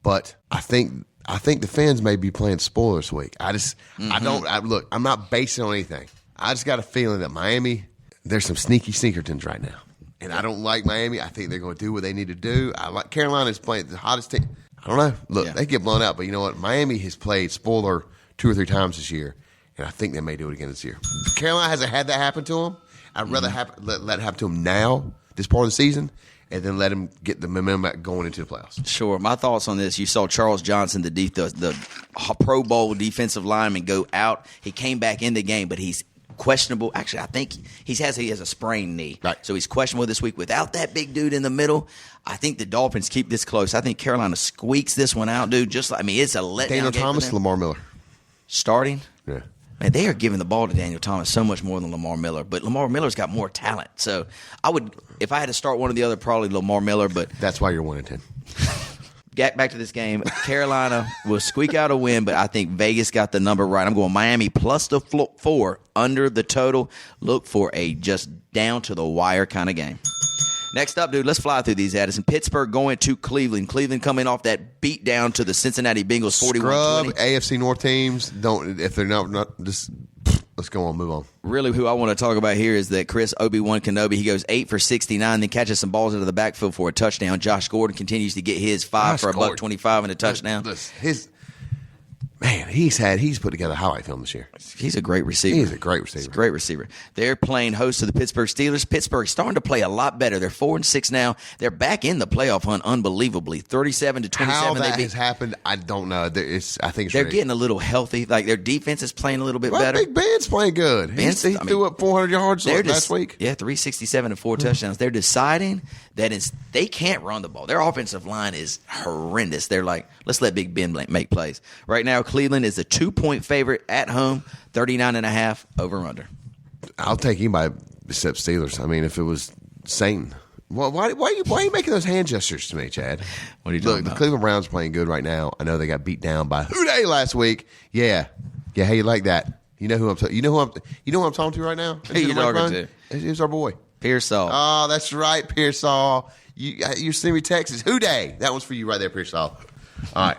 But I think the fans may be playing spoiler this week. Look, I'm not basing it on anything. I just got a feeling that Miami, there's some sneaky sneakertons right now. And I don't like Miami. I think they're going to do what they need to do. I like Carolina's playing the hottest team. I don't know. Look, they get blown out, but you know what? Miami has played spoiler 2 or 3 times this year, and I think they may do it again this year. Carolina hasn't had that happen to them. I'd rather let it happen to them now, this part of the season, and then let them get the momentum back going into the playoffs. Sure. My thoughts on this, you saw Charles Johnson, the Pro Bowl defensive lineman, go out. He came back in the game, but he's questionable. Actually, I think he has a sprained knee. Right. So he's questionable this week. Without that big dude in the middle, I think the Dolphins keep this close. I think Carolina squeaks this one out, dude. It's a letdown. Daniel Thomas, Lamar Miller. Starting? Yeah. Man, they are giving the ball to Daniel Thomas so much more than Lamar Miller. But Lamar Miller's got more talent. So I would, if I had to start one or the other, probably Lamar Miller. But that's why you're 1-10. Get back to this game. Carolina will squeak out a win, but I think Vegas got the number right. I'm going Miami plus the 4 under the total. Look for a just down to the wire kind of game. Next up, dude, let's fly through these, Addison. Pittsburgh going to Cleveland. Cleveland coming off that beat down to the Cincinnati Bengals 41-20. Scrub AFC North teams. If they're not just let's go on, move on. Really, who I want to talk about here is that Chris Obi-Wan Kenobi. He goes 8 for 69, then catches some balls into the backfield for a touchdown. Josh Gordon continues to get his 5 for $125 and a touchdown. He's put together a highlight film this year. He's a great receiver. He's a great receiver. He's a great receiver. They're playing host to the Pittsburgh Steelers. Pittsburgh's starting to play a lot better. They're 4-6 now. They're back in the playoff hunt unbelievably. 37-27. How that has happened, I don't know. I think they're getting a little healthy. Like their defense is playing a little bit better. Big Ben's playing good. He threw up 400 yards last week. Yeah, 367 and 4 touchdowns. They're deciding that they can't run the ball. Their offensive line is horrendous. They're like, let's let Big Ben make plays. Right now, Cleveland is a 2-point favorite at home, 39.5 over/under. I'll take anybody except Steelers. I mean, if it was Satan. Well, why are you making those hand gestures to me, Chad? What are you talking about? The Cleveland Browns are playing good right now. I know they got beat down by Houday last week. Yeah. How you like that? You know who I'm talking to right now? Who you talking to? It's our boy. Pearsall. Oh, that's right, Pearsall. You send me Texas. Houday. That one's for you right there, Pearsall. All right.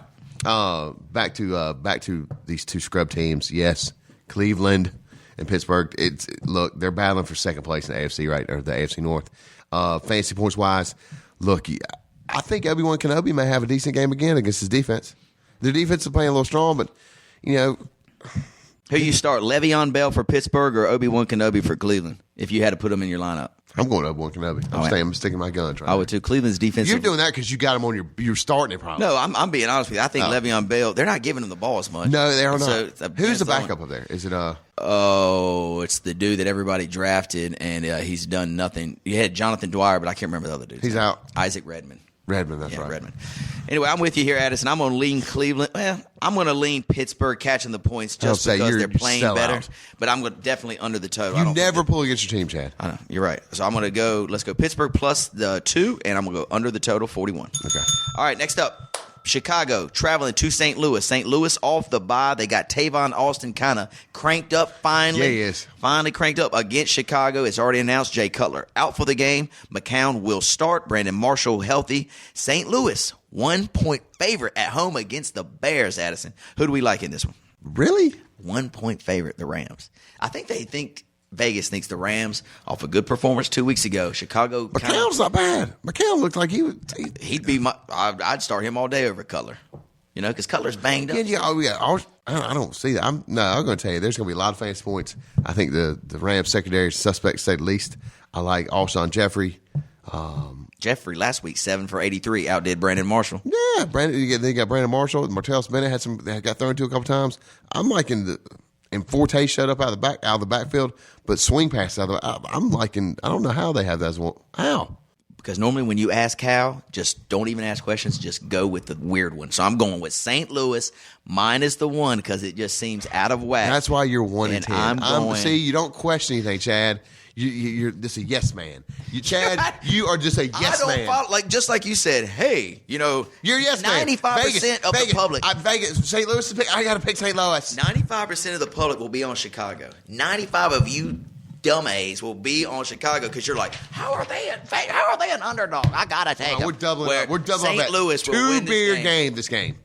Back to these two scrub teams. Yes, Cleveland and Pittsburgh. Look, they're battling for second place in the AFC, right, or the AFC North. Fantasy points wise, look, I think Obi-Wan Kenobi may have a decent game again against his defense. Their defense is playing a little strong, but who you start, Le'Veon Bell for Pittsburgh or Obi-Wan Kenobi for Cleveland? If you had to put them in your lineup, I'm going Obi-Wan Kenobi. I'm sticking my guns right now. I would too. Cleveland's defense. You're doing that because you got him on you're starting it probably. No, I'm being honest with you. I think Le'Veon Bell. They're not giving him the ball as much. No, they are not. Who's the backup up there? Is it it's the dude that everybody drafted, and he's done nothing. You had Jonathan Dwyer, but I can't remember the other dude. He's out. Isaac Redmond. That's right. Redmond. Anyway, I'm with you here, Addison. I'm going to lean Cleveland. Well, I'm going to lean Pittsburgh catching the points just because they're playing better. But I'm going to definitely under the total. You never pull against your team, Chad. I know. You're right. So I'm going to go. Let's go Pittsburgh plus the 2, and I'm going to go under the total 41. Okay. All right. Next up. Chicago traveling to St. Louis. St. Louis off the bye. They got Tavon Austin kind of cranked up finally. Yeah, he is. Finally cranked up against Chicago. It's already announced Jay Cutler out for the game. McCown will start. Brandon Marshall healthy. St. Louis 1-point favorite at home against the Bears, Addison. Who do we like in this one? Really? 1-point favorite, the Rams. I think Vegas thinks the Rams, off a good performance 2 weeks ago. Chicago. McCown's not bad. McCown looked like he'd be I'd start him all day over Cutler. Because Cutler's banged up. Yeah. I don't see that. I'm going to tell you, there's going to be a lot of fantasy points. I think the Rams secondary is suspect, to say the least. I like Alshon Jeffrey. Jeffrey last week 7 for 83 outdid Brandon Marshall. Yeah, they got Brandon Marshall. Martellus Bennett got thrown to a couple times. I'm liking and Forte shut up out of the backfield, but swing passes out of the. I'm liking. I don't know how they have that as one. How? Because normally when you ask how, just don't even ask questions. Just go with the weird one. So I'm going with St. Louis minus the 1 because it just seems out of whack. That's why you're 1-10. See, you don't question anything, Chad. You're just a yes man. Chad, you are just a yes man. Just like you said. Hey, you're a yes man. 95% of the public. Vegas, St. Louis. I got to pick St. Louis. 95% of the public will be on Chicago. 95 of you dumbass will be on Chicago because you're like, how are they an underdog? I gotta take them. We're doubling up. We're doubling St. Louis will win this game.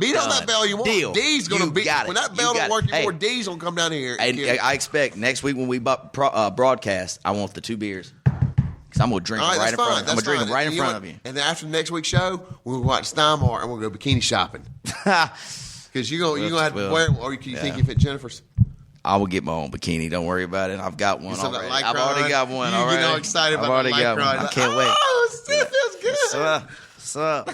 Beat on that bell you want. Deal. D's going to beat. When that bell don't work anymore, hey, D's going to come down here. And I expect next week when we broadcast, I want the 2 beers. Because I'm going to drink them right in front of you. I'm going to drink them right in front of you. And then after the next week's show, we'll watch Steinmart and we'll go bikini shopping. Because you're going to have to wear them, or you think you fit Jennifer's? I will get my own bikini. Don't worry about it. I've got one already. I've already got one. You get all excited about the Lycra. I can't wait. Oh, it feels good. What's up?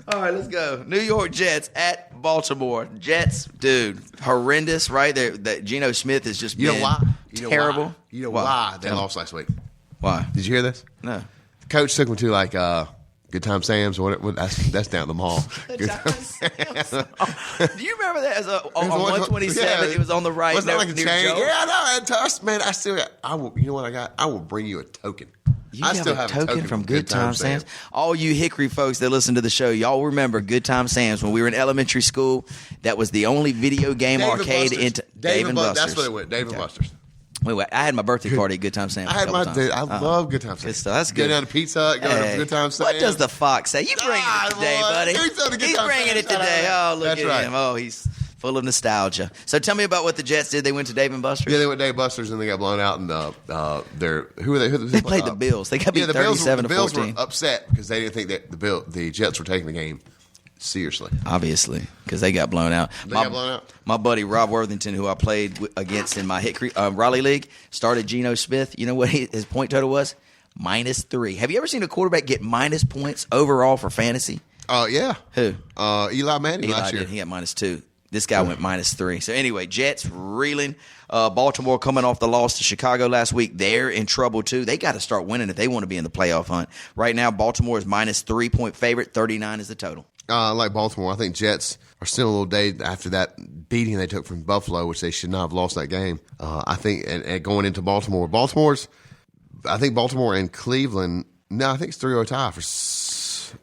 All right, let's go. New York Jets at Baltimore. Jets, dude, horrendous, right? That Geno Smith has just been terrible. You know why they lost last week? Why? Did you hear this? No. The coach took them to Good Time Sam's or what? That's down at the mall. Good Time Sam's. Do you remember that? On 127, it was on the right. Was that like a chain? Yeah, I know. Man, I still got. You know what I got? I will bring you a token. I still have a token from Good Time Sam's. All you Hickory folks that listen to the show, y'all remember Good Time Sam's when we were in elementary school. That was the only video game arcade in Dave and Buster's. That's what it went. Dave and Buster's. Wait, I had my birthday party at Good Time Sam's. I love Good Time Sam's. Good stuff. That's good. Go down to Pizza Hut, go to Good Time Sam's. What does the fox say? You bringing it today, buddy. He's bringing it today. Oh, look at him. Oh, he's full of nostalgia. So tell me about what the Jets did. They went to Dave and Buster's? Yeah, they went to Dave and Buster's and they got blown out. And who were they? They played the Bills. They got beat 37-14. The Bills were upset because they didn't think that the Jets were taking the game seriously. Obviously, because they got blown out. My buddy Rob Worthington, who I played against in my Hickory Raleigh League, started Geno Smith. You know what his point total was? -3. Have you ever seen a quarterback get minus points overall for fantasy? Yeah. Who? Eli Manning last year. He got -2. This guy went -3. So anyway, Jets reeling. Baltimore coming off the loss to Chicago last week. They're in trouble too. They got to start winning if they want to be in the playoff hunt. Right now, Baltimore is -3 point favorite. 39 is the total. Like Baltimore, I think Jets are still a little day after that beating they took from Buffalo, which they should not have lost that game. I think, and going into Baltimore, I think Baltimore and Cleveland. No, I think it's 3-0 tie for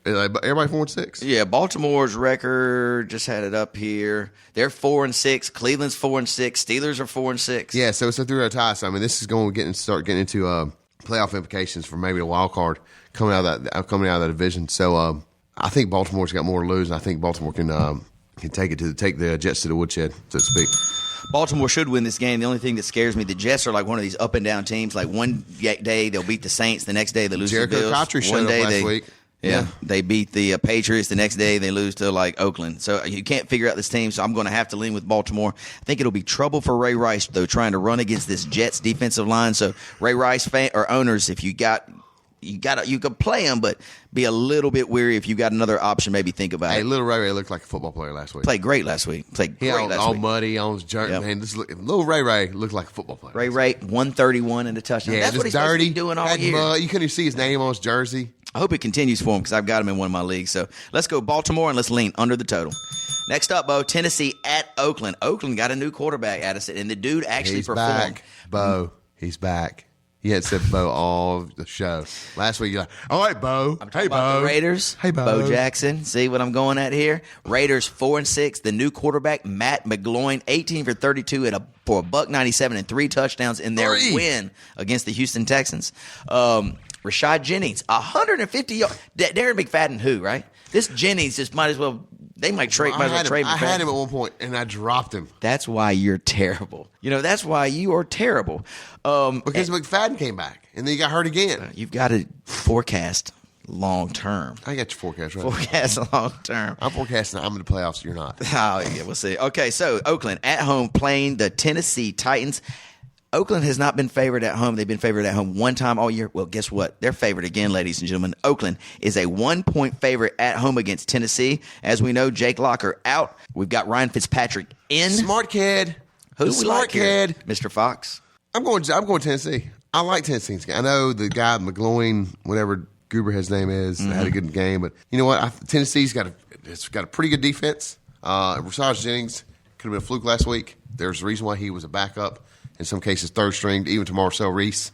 everybody 4-6. Yeah, Baltimore's record, just had it up here. They're 4-6. Cleveland's 4-6. Steelers are 4-6. Yeah, so it's a 3-0 tie. So I mean, this is going to start getting into playoff implications for maybe a wild card coming out of that division. So. I think Baltimore's got more to lose, and I think Baltimore can take the Jets to the woodshed, so to speak. Baltimore should win this game. The only thing that scares me, the Jets are like one of these up and down teams. Like one day they'll beat the Saints, the next day they lose to the Bills. Jericho Cotchery showed up last week. Yeah, they beat the Patriots. The next day they lose to like Oakland. So you can't figure out this team. So I'm going to have to lean with Baltimore. I think it'll be trouble for Ray Rice though, trying to run against this Jets defensive line. So Ray Rice or owners, if you could play him, but be a little bit weary if you got another option. Maybe think about it. Hey, little Ray looked like a football player last week. Played great last week. All muddy, on his jerk. Yep. Man, little Ray looked like a football player. Ray 131 and a touchdown. Yeah, that's what he's supposed to be doing all year. You couldn't even see his name on his jersey. I hope it continues for him because I've got him in one of my leagues. So let's go Baltimore and let's lean under the total. Next up, Bo, Tennessee at Oakland. Oakland got a new quarterback, Addison, and the dude actually performed. Back. Bo, he's back. You had said Bo all the show. Last week, you're like, all right, Bo. I'm talking about the Raiders. Hey, Bo. Bo Jackson. See what I'm going at here? Raiders 4-6. The new quarterback, Matt McGloin, 18 for 32 for $197 and 3 touchdowns in their win against the Houston Texans. Rashad Jennings, 150 yards. Darren McFadden, who, right? This Jennings just might as well. They might trade. I had him at one point, and I dropped him. That's why you're terrible. That's why you are terrible. Because McFadden came back, and then he got hurt again. You've got to forecast long term. I got your forecast right. Forecast long term. I'm forecasting I'm in the playoffs. You're not. Oh, yeah, we'll see. Okay, so Oakland at home playing the Tennessee Titans. Oakland has not been favored at home. They've been favored at home one time all year. Well, guess what? They're favored again, ladies and gentlemen. Oakland is a 1-point favorite at home against Tennessee. As we know, Jake Locker out. We've got Ryan Fitzpatrick in. Smart kid. Who's smart kid? Mr. Fox. I'm going Tennessee. I like Tennessee. I know the guy McGloin, whatever Goober his name is, had a good game. But you know what? Tennessee's got a pretty good defense. Rashad Jennings could have been a fluke last week. There's a reason why he was a backup. In some cases, third string, even to Marcel Reese.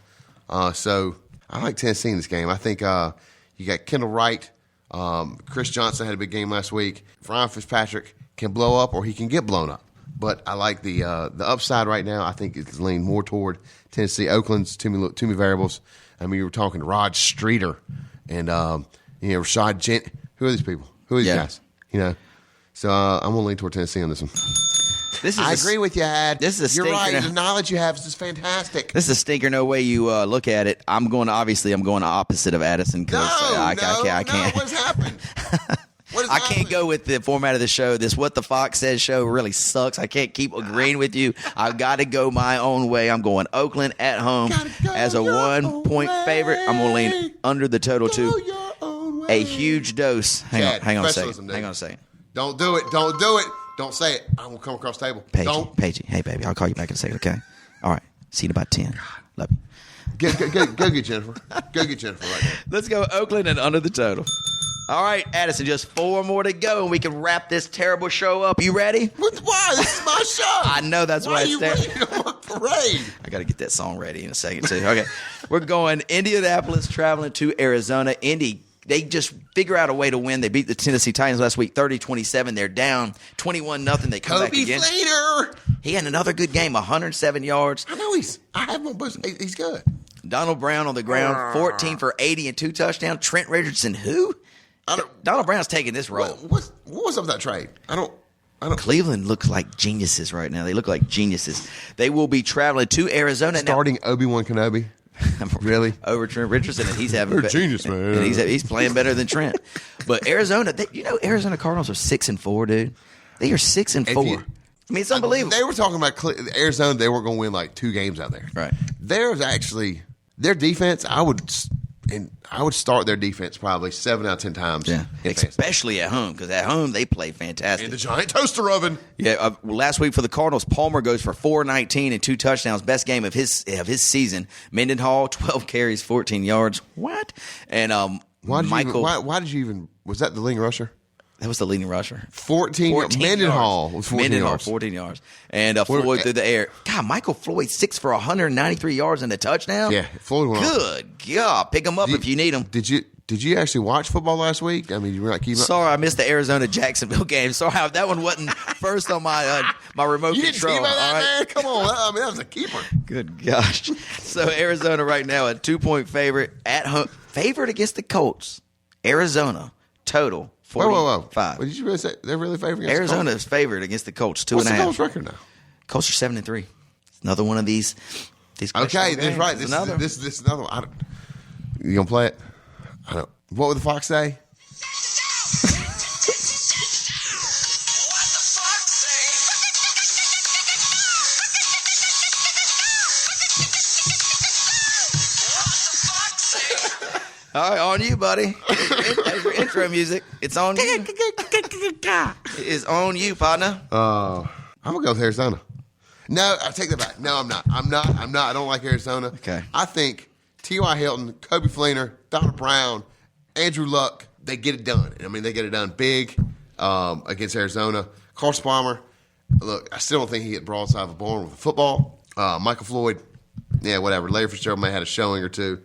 So I like Tennessee in this game. I think you got Kendall Wright. Chris Johnson had a big game last week. Ryan Fitzpatrick can blow up or he can get blown up. But I like the upside right now. I think it's leaning more toward Tennessee. Oakland's too many variables. I mean, you were talking to Rod Streeter and Rashad Gent. Who are these people? Who are these guys? So I'm going to lean toward Tennessee on this one. I agree with you, Ad. This is a You're stinker. right. The knowledge you have is just fantastic. This is a stinker. No way you look at it. I'm going opposite of Addison. I can't. What's happened? I can't go with the format of the show. This What the Fox Says show really sucks. I can't keep agreeing with you. I've got to go my own way. I'm going Oakland at home as a 1-point favorite. I'm going to lean under the total too. A huge dose. Hang on a second. Don't do it. Don't say it. I'm going to come across the table. Paigey. Hey, baby. I'll call you back in a second, okay? All right. See you in about 10. Love you. Go get Jennifer. Go get Jennifer right now. Let's go Oakland and under the total. All right, Addison, just 4 more to go, and we can wrap this terrible show up. You ready? Why? This is my show. I know that's why it's there. Why are you waiting on my parade? I got to get that song ready in a second, too. Okay, we're going Indianapolis, traveling to Arizona. Indy, they just figure out a way to win. They beat the Tennessee Titans last week, 30-27. They're down 21-0. They come back again. Kobe Fleener. He had another good game, 107 yards. I know I have him on both. He's good. Donald Brown on the ground, 14 for 80 and 2 touchdowns. Trent Richardson, who? Donald Brown's taking this role. What was up with that trade? I don't. Cleveland looks like geniuses right now. They look like geniuses. They will be traveling to Arizona. Starting Obi-Wan Kenobi. Really? Over Trent Richardson, and he's having They're genius, man. And he's playing better than Trent. But Arizona, Arizona Cardinals are 6-4, dude. They are 6-4. I mean, it's unbelievable. They were talking about Arizona. They weren't going to win like 2 games out there. Right. There's actually their defense. I would start their defense probably 7 out of 10 times. Yeah, especially at home, because at home they play fantastic. In the giant toaster oven. Yeah, last week for the Cardinals, Palmer goes for 419 and 2 touchdowns, best game of his season. Mendenhall, 12 carries, 14 yards. What? And why did you even? Was that the leading rusher? That was the leading rusher. 14 Mendenhall was 14 Mendenhall, yards. 14 yards. And Floyd through the air. God, Michael Floyd, 6 for 193 yards and a touchdown? Yeah, Floyd went Good God. Pick him up if you need him. Did you actually watch football last week? I mean, you were not keeping up. Sorry, I missed the Arizona-Jacksonville game. Sorry, that one wasn't first on my remote you control. You didn't see that, man? Come on. I mean, that was a keeper. Good gosh. So Arizona right now a 2-point favorite at home. Favored against the Colts. Arizona, total. 45. Whoa. What did you really say? They're really favored against Arizona the Colts? is favored against the Colts, 2.5. What's the Colts record now? Colts are 7-3. It's another one of these okay, that's right. This is another one. You gonna play it? I don't. What would the Fox say? All right, on you, buddy. There's your intro music. It's on you. It is on you, partner. I'm gonna go with Arizona. No, I take that back. No, I'm not. I don't like Arizona. Okay. I think T.Y. Hilton, Kobe Fleener, Donald Brown, Andrew Luck, they get it done. I mean, they get it done big against Arizona. Carson Palmer, look, I still don't think he hit broadside of a barn with a football. Michael Floyd, yeah, whatever. Larry Fitzgerald may have had a showing or two.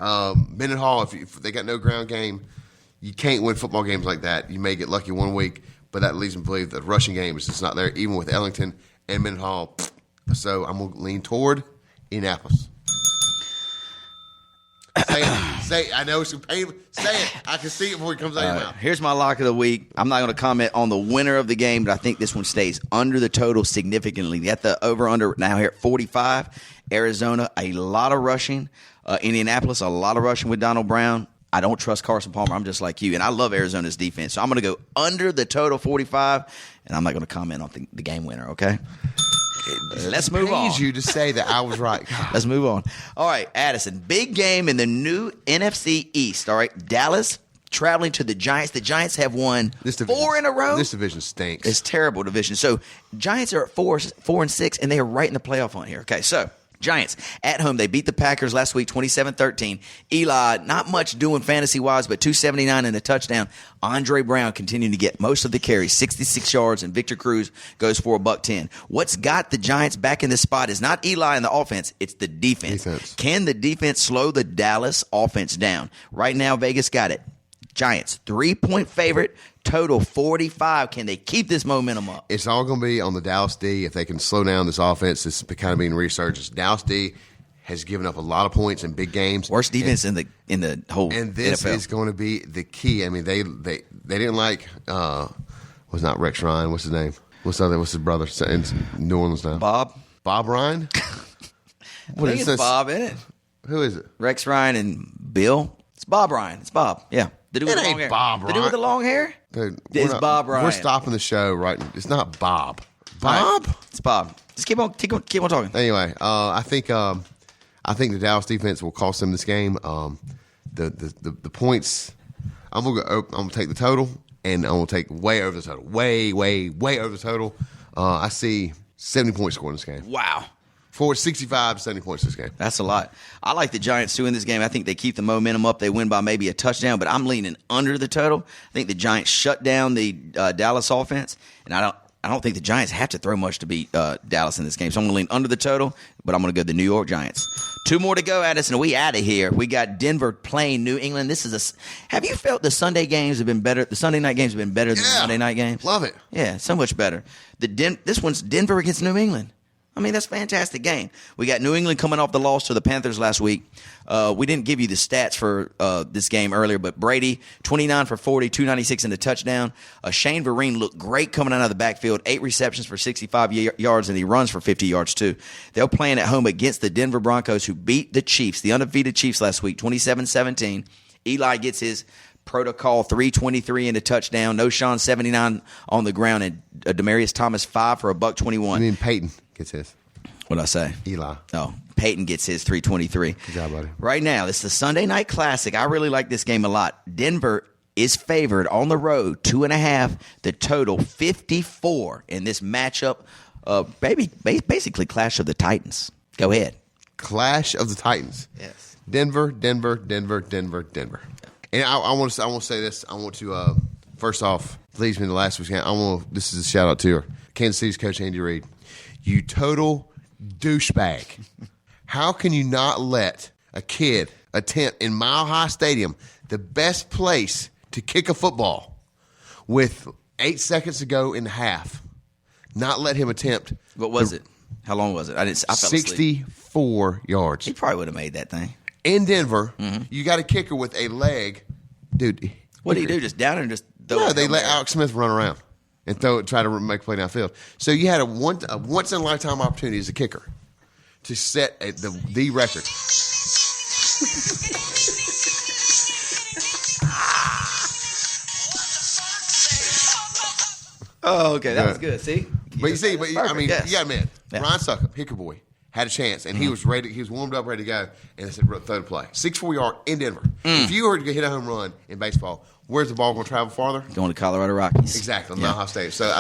Mendenhall, if they got no ground game, you can't win football games like that. You may get lucky one week, but that leads me to believe that the rushing game is just not there, even with Ellington and Mendenhall. So I'm going to lean toward Indianapolis. Say it. I know it's painful. Say it. I can see it before it comes out of your mouth. Here's my lock of the week. I'm not going to comment on the winner of the game, but I think this one stays under the total significantly. Got the over-under now here at 45. Arizona, a lot of rushing. Indianapolis, a lot of rushing with Donald Brown. I don't trust Carson Palmer. I'm just like you. And I love Arizona's defense. So I'm going to go under the total 45, and I'm not going to comment on the game winner, okay? Let's move on. It pays you to say that I was right. Let's move on. All right, Addison. Big game in the new NFC East. All right, Dallas traveling to the Giants. The Giants have won 4 in a row. This division stinks. It's a terrible division. So Giants are at 4-6, and they are right in the playoff hunt here. Okay, so Giants at home. They beat the Packers last week 27-13. Eli, not much doing fantasy-wise, but 279 and a touchdown. Andre Brown continuing to get most of the carries, 66 yards, and Victor Cruz goes for $110. What's got the Giants back in this spot is not Eli and the offense, it's the defense. Can the defense slow the Dallas offense down? Right now, Vegas got it. Giants, 3-point favorite, total 45. Can they keep this momentum up? It's all going to be on the Dallas D. If they can slow down this offense, it's kind of being resurgence. Dallas D has given up a lot of points in big games. Worst defense in the whole And this NFL. is going to be the key. I mean, they didn't like was not Rex Ryan. What's his name? What's his brother in New Orleans now? Bob Ryan? What is this? Bob in it. Who is it? Rex Ryan and Bill. It's Bob Ryan. It's Bob. Yeah. The dude with the long hair. Bob Ryan. The dude with the long hair? Dude, it's Bob Ryan. We're stopping the show right now. It's not Bob. Bob? Right. It's Bob. Just keep on talking. Anyway, I think the Dallas defense will cost them this game. The points. I'm gonna take the total, and I'm gonna take way over the total. Way over the total. I see 70 points scored in this game. Wow. 65 to 70 points this game. That's a lot. I like the Giants too in this game. I think they keep the momentum up. They win by maybe a touchdown, but I'm leaning under the total. I think the Giants shut down the Dallas offense, and I don't think the Giants have to throw much to beat Dallas in this game. So I'm going to lean under the total, but I'm going to go the New York Giants. 2 more to go, Addison. We out of here. We got Denver playing New England. Have you felt the Sunday games have been better? The Sunday night games have been better than the Monday night games? Love it. Yeah, so much better. This one's Denver against New England. I mean, that's a fantastic game. We got New England coming off the loss to the Panthers last week. We didn't give you the stats for this game earlier, but Brady, 29 for 40, 296 and a touchdown. Shane Vereen looked great coming out of the backfield, 8 receptions for 65 yards, and he runs for 50 yards too. They're playing at home against the Denver Broncos, who beat the Chiefs, the undefeated Chiefs last week, 27-17. Eli gets his protocol 323 and a touchdown. No Sean 79 on the ground, and Demaryius Thomas 5 for $121. I mean, Peyton gets his. What'd I say? Eli. Oh, Peyton gets his 323. Good job, buddy. Right now, it's the Sunday Night Classic. I really like this game a lot. Denver is favored on the road, 2.5. The total 54 in this matchup. Basically, Clash of the Titans. Go ahead. Clash of the Titans. Yes. Denver. And I want to say this. I want to first off, leads me to last week's game. This is a shout out to her, Kansas City's coach Andy Reid. You total douchebag. How can you not let a kid attempt in Mile High Stadium, the best place to kick a football, with 8 seconds to go in the half, not let him attempt? What was it? How long was it? I fell asleep. 64 yards. He probably would have made that thing. In Denver, you got a kicker with a leg. Dude. What do you do? Just down and just throw it? No, they let Alex Smith run around and try to make a play downfield. So you had a once-in-a-lifetime opportunity as a kicker to set the record. Oh, okay. That was good. See? But you got to admit, Yeah. Ryan Suckup, Hicker Boy, had a chance, and he was ready. He was warmed up, ready to go, and I said, throw the play. 64-yard in Denver. If you were to hit a home run in baseball, where's the ball going to travel farther? Going to Colorado Rockies. Exactly, Mile High Stadium. So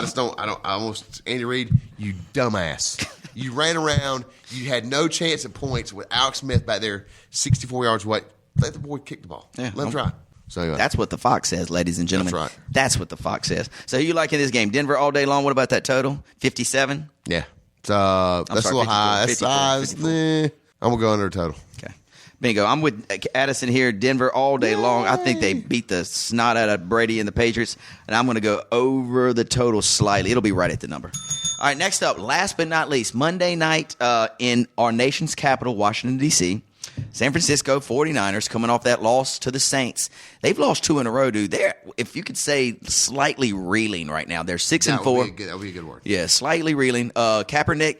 Andy Reid, you dumbass. You ran around. You had no chance at points with Alex Smith back there, 64 yards away. Let the boy kick the ball. Yeah. Let him try. So anyway. That's what the Fox says, ladies and gentlemen. That's right. That's what the Fox says. So who you like in this game? Denver all day long. What about that total? 57? Yeah. That's a little high. That's size. I'm going to go under total. Okay. Bingo. I'm with Addison here. Denver all day long. I think they beat the snot out of Brady and the Patriots, and I'm going to go over the total slightly. It'll be right at the number. All right, next up, last but not least, Monday night in our nation's capital, Washington, D.C., San Francisco 49ers coming off that loss to the Saints. They've lost 2 in a row, dude. They're, if you could say, slightly reeling right now. They're 6-4. That would be a good word. Yeah, slightly reeling. Kaepernick,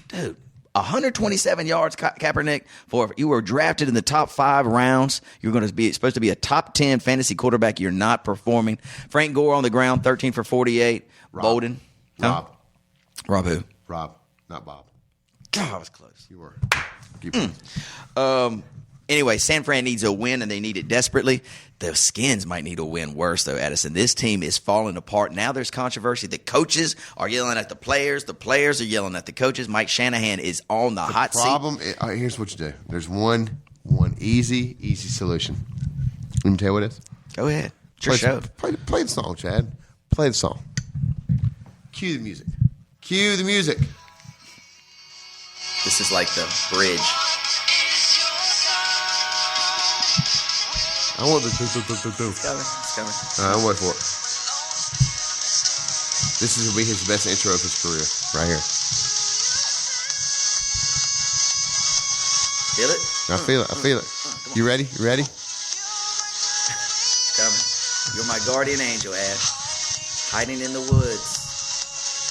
dude, 127 yards, Kaepernick. For you were drafted in the top 5 rounds. You're going to be supposed to be a top 10 fantasy quarterback. You're not performing. Frank Gore on the ground, 13 for 48. Bolden. Rob. Huh? Rob who? Rob, not Bob. God, I was close. You were. Keep going. Anyway, San Fran needs a win, and they need it desperately. The Skins might need a win worse, though, Addison. This team is falling apart. Now there's controversy. The coaches are yelling at the players. The players are yelling at the coaches. Mike Shanahan is on the hot seat. Here's what you do. There's one easy solution. Let me tell you what it is. Go ahead. It's your show. Play the song, Chad. Play the song. Cue the music. Cue the music. This is like the bridge. I want the. It's coming. I'm waiting for it. This will be his best intro of his career, right here. Feel it? I feel it. You ready? It's coming. You're my guardian angel, Ad. Hiding in the woods.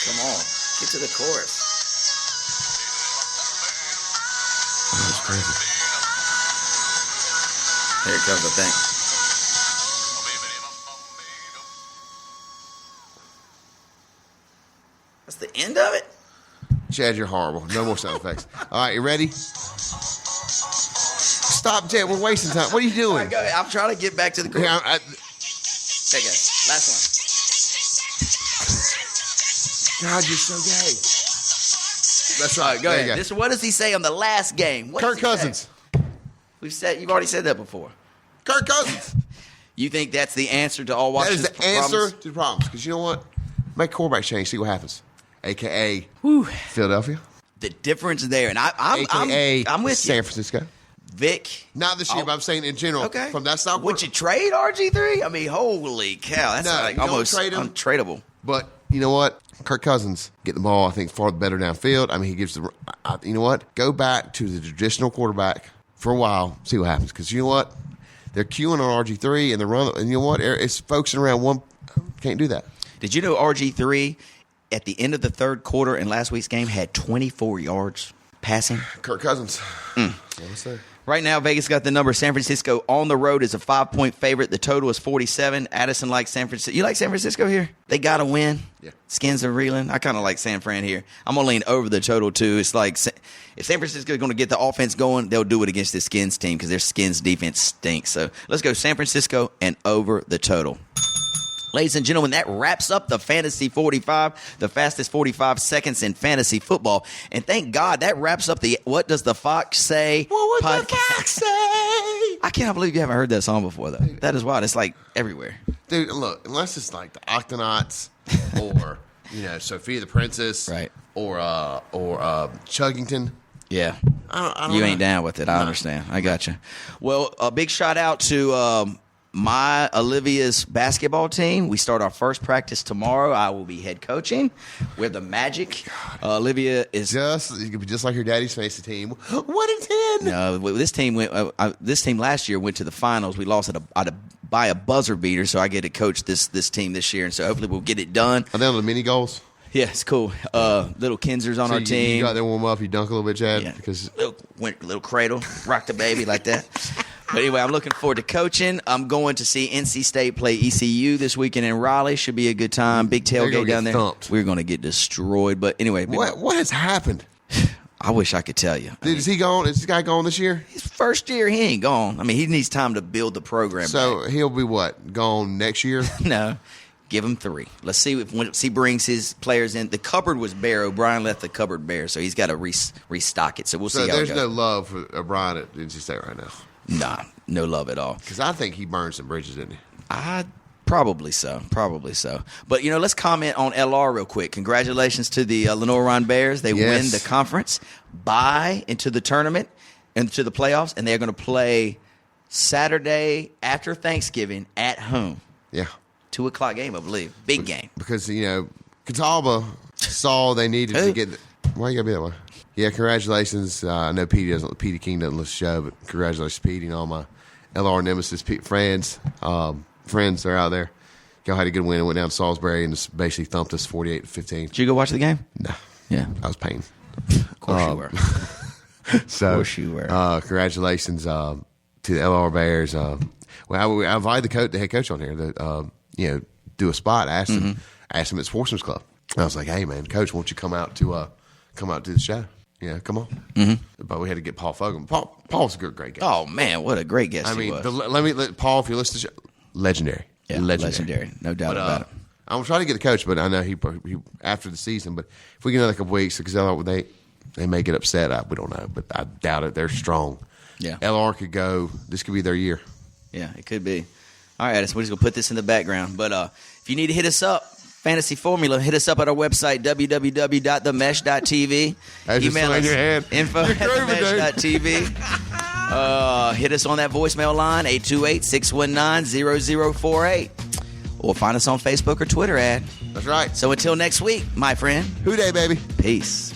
Come on. Get to the chorus. Oh, that's crazy. Here it comes, I think. That's the end of it? Chad, you're horrible. No more sound effects. All right, you ready? Stop, Chad. We're wasting time. What are you doing? All right, go ahead. I'm trying to get back to the chorus. Yeah, There you go. Last God, you're so gay. That's right. one. Go There you ahead. What does he say on the last game? What does Kirk he say? Cousins. You've already said that before. Kirk Cousins. You think that's the answer to all That is Washington's the answer problems? to the problems. Because you know what? Make quarterback change. See what happens. AKA Philadelphia. The difference there, and I'm with San you. Francisco. Vic. Not this year, but I'm saying in general. Okay. From that style. Would you trade RG3? I mean, holy cow. That's No, like you don't almost trade him. untradeable. But you know what? Kirk Cousins get the ball, I think, far better downfield. I mean, he gives the. You know what? Go back to the traditional quarterback for a while. See what happens. Because you know what? They're queuing on RG3 and they're running. And you know what? It's focusing around one. Can't do that. Did you know RG3 at the end of the third quarter in last week's game had 24 yards passing? Kirk Cousins. What's that? Right now, Vegas got the number. San Francisco on the road is a 5-point favorite. The total is 47. Addison likes San Francisco. You like San Francisco here? They got to win. Yeah. Skins are reeling. I kind of like San Fran here. I'm going to lean over the total, too. It's like if San Francisco is going to get the offense going, they'll do it against the Skins team because their Skins defense stinks. So let's go San Francisco and over the total. Ladies and gentlemen, that wraps up the Fantasy 45, the fastest 45 seconds in fantasy football. And thank God that wraps up the What Does the Fox Say What would podcast. the fox say? I cannot believe you haven't heard that song before, though. That is wild. It's like everywhere. Dude, look, unless it's like the Octonauts or, Sophia the Princess. Right. Or Chuggington. Yeah. I don't You know. ain't down with it. I understand. I got you. Well, a big shout out to my Olivia's basketball team. We start our first practice tomorrow. I will be head coaching. We're the Magic. Olivia is Just like your daddy's fantasy team. 1-10. this team went. This team last year went to the finals. We lost by a buzzer beater, so I get to coach this team this year, and so hopefully we'll get it done. Are they on the mini goals? Yeah, it's cool. Little Kinzer's on our team. You got there warm up. You dunk a little bit, Chad. Yeah. Because Little cradle, rock the baby like that. But anyway, I'm looking forward to coaching. I'm going to see NC State play ECU this weekend in Raleigh. Should be a good time. Big They're gonna tailgate down get there. thumped. We're going to get destroyed. But anyway, what has happened? I wish I could tell you. Dude, is he gone? Is this guy gone this year? His first year, he ain't gone. I mean, he needs time to build the program. So he'll be what? Gone next year? No, give him 3. Let's see if once he brings his players in. The cupboard was bare. O'Brien left the cupboard bare, so he's got to restock it. So we'll see how it there's goes. no love for O'Brien at NC State right now. Nah, no love at all. Because I think he burned some bridges, didn't he? Probably so. But, let's comment on LR real quick. Congratulations to the Lenore Ryan Bears. They win the conference, bye into the tournament, into the playoffs, and they're going to play Saturday after Thanksgiving at home. Yeah. 2 o'clock game, I believe. Big game. Because, Catawba saw they needed to get why you got to be that way? Yeah, congratulations. I know Petey King doesn't listen to the show, but congratulations, Petey, and all my LR Nemesis friends. Friends that are out there. Y'all had a good win and went down to Salisbury and just basically thumped us 48-15. Did you go watch the game? No. Yeah. I was paying. Of course you were. So, Of course you were. Congratulations to the LR Bears. I invited the head coach on here to do a spot. Asked him at Sportsman's Club. I was like, hey man, coach, won't you come out to the show? Yeah, come on. Mm-hmm. But we had to get Paul Fogan. Paul's a great guy. Oh man, what a great guest he was. Paul, if you listen to the show, legendary. Yeah, legendary. No doubt about it. I'm trying to get the coach, but I know he after the season. But if we get another couple weeks, because they may get upset. We don't know, but I doubt it. They're strong. Yeah. LR could go. This could be their year. Yeah, it could be. All right, Addison, we're just going to put this in the background. But if you need to hit us up, Fantasy Formula, hit us up at our website, www.themesh.tv. Email us, info@themesh.tv. Hit us on that voicemail line, 828-619-0048. Or find us on Facebook or Twitter, Ad. That's right. So until next week, my friend. Who day, baby? Peace.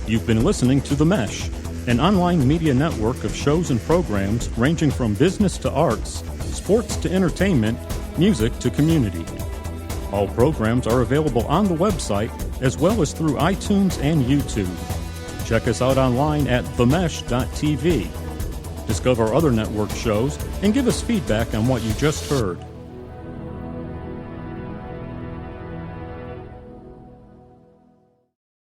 You've been listening to The Mesh, an online media network of shows and programs ranging from business to arts, sports to entertainment, music to community. All programs are available on the website as well as through iTunes and YouTube. Check us out online at themesh.tv. Discover other network shows and give us feedback on what you just heard.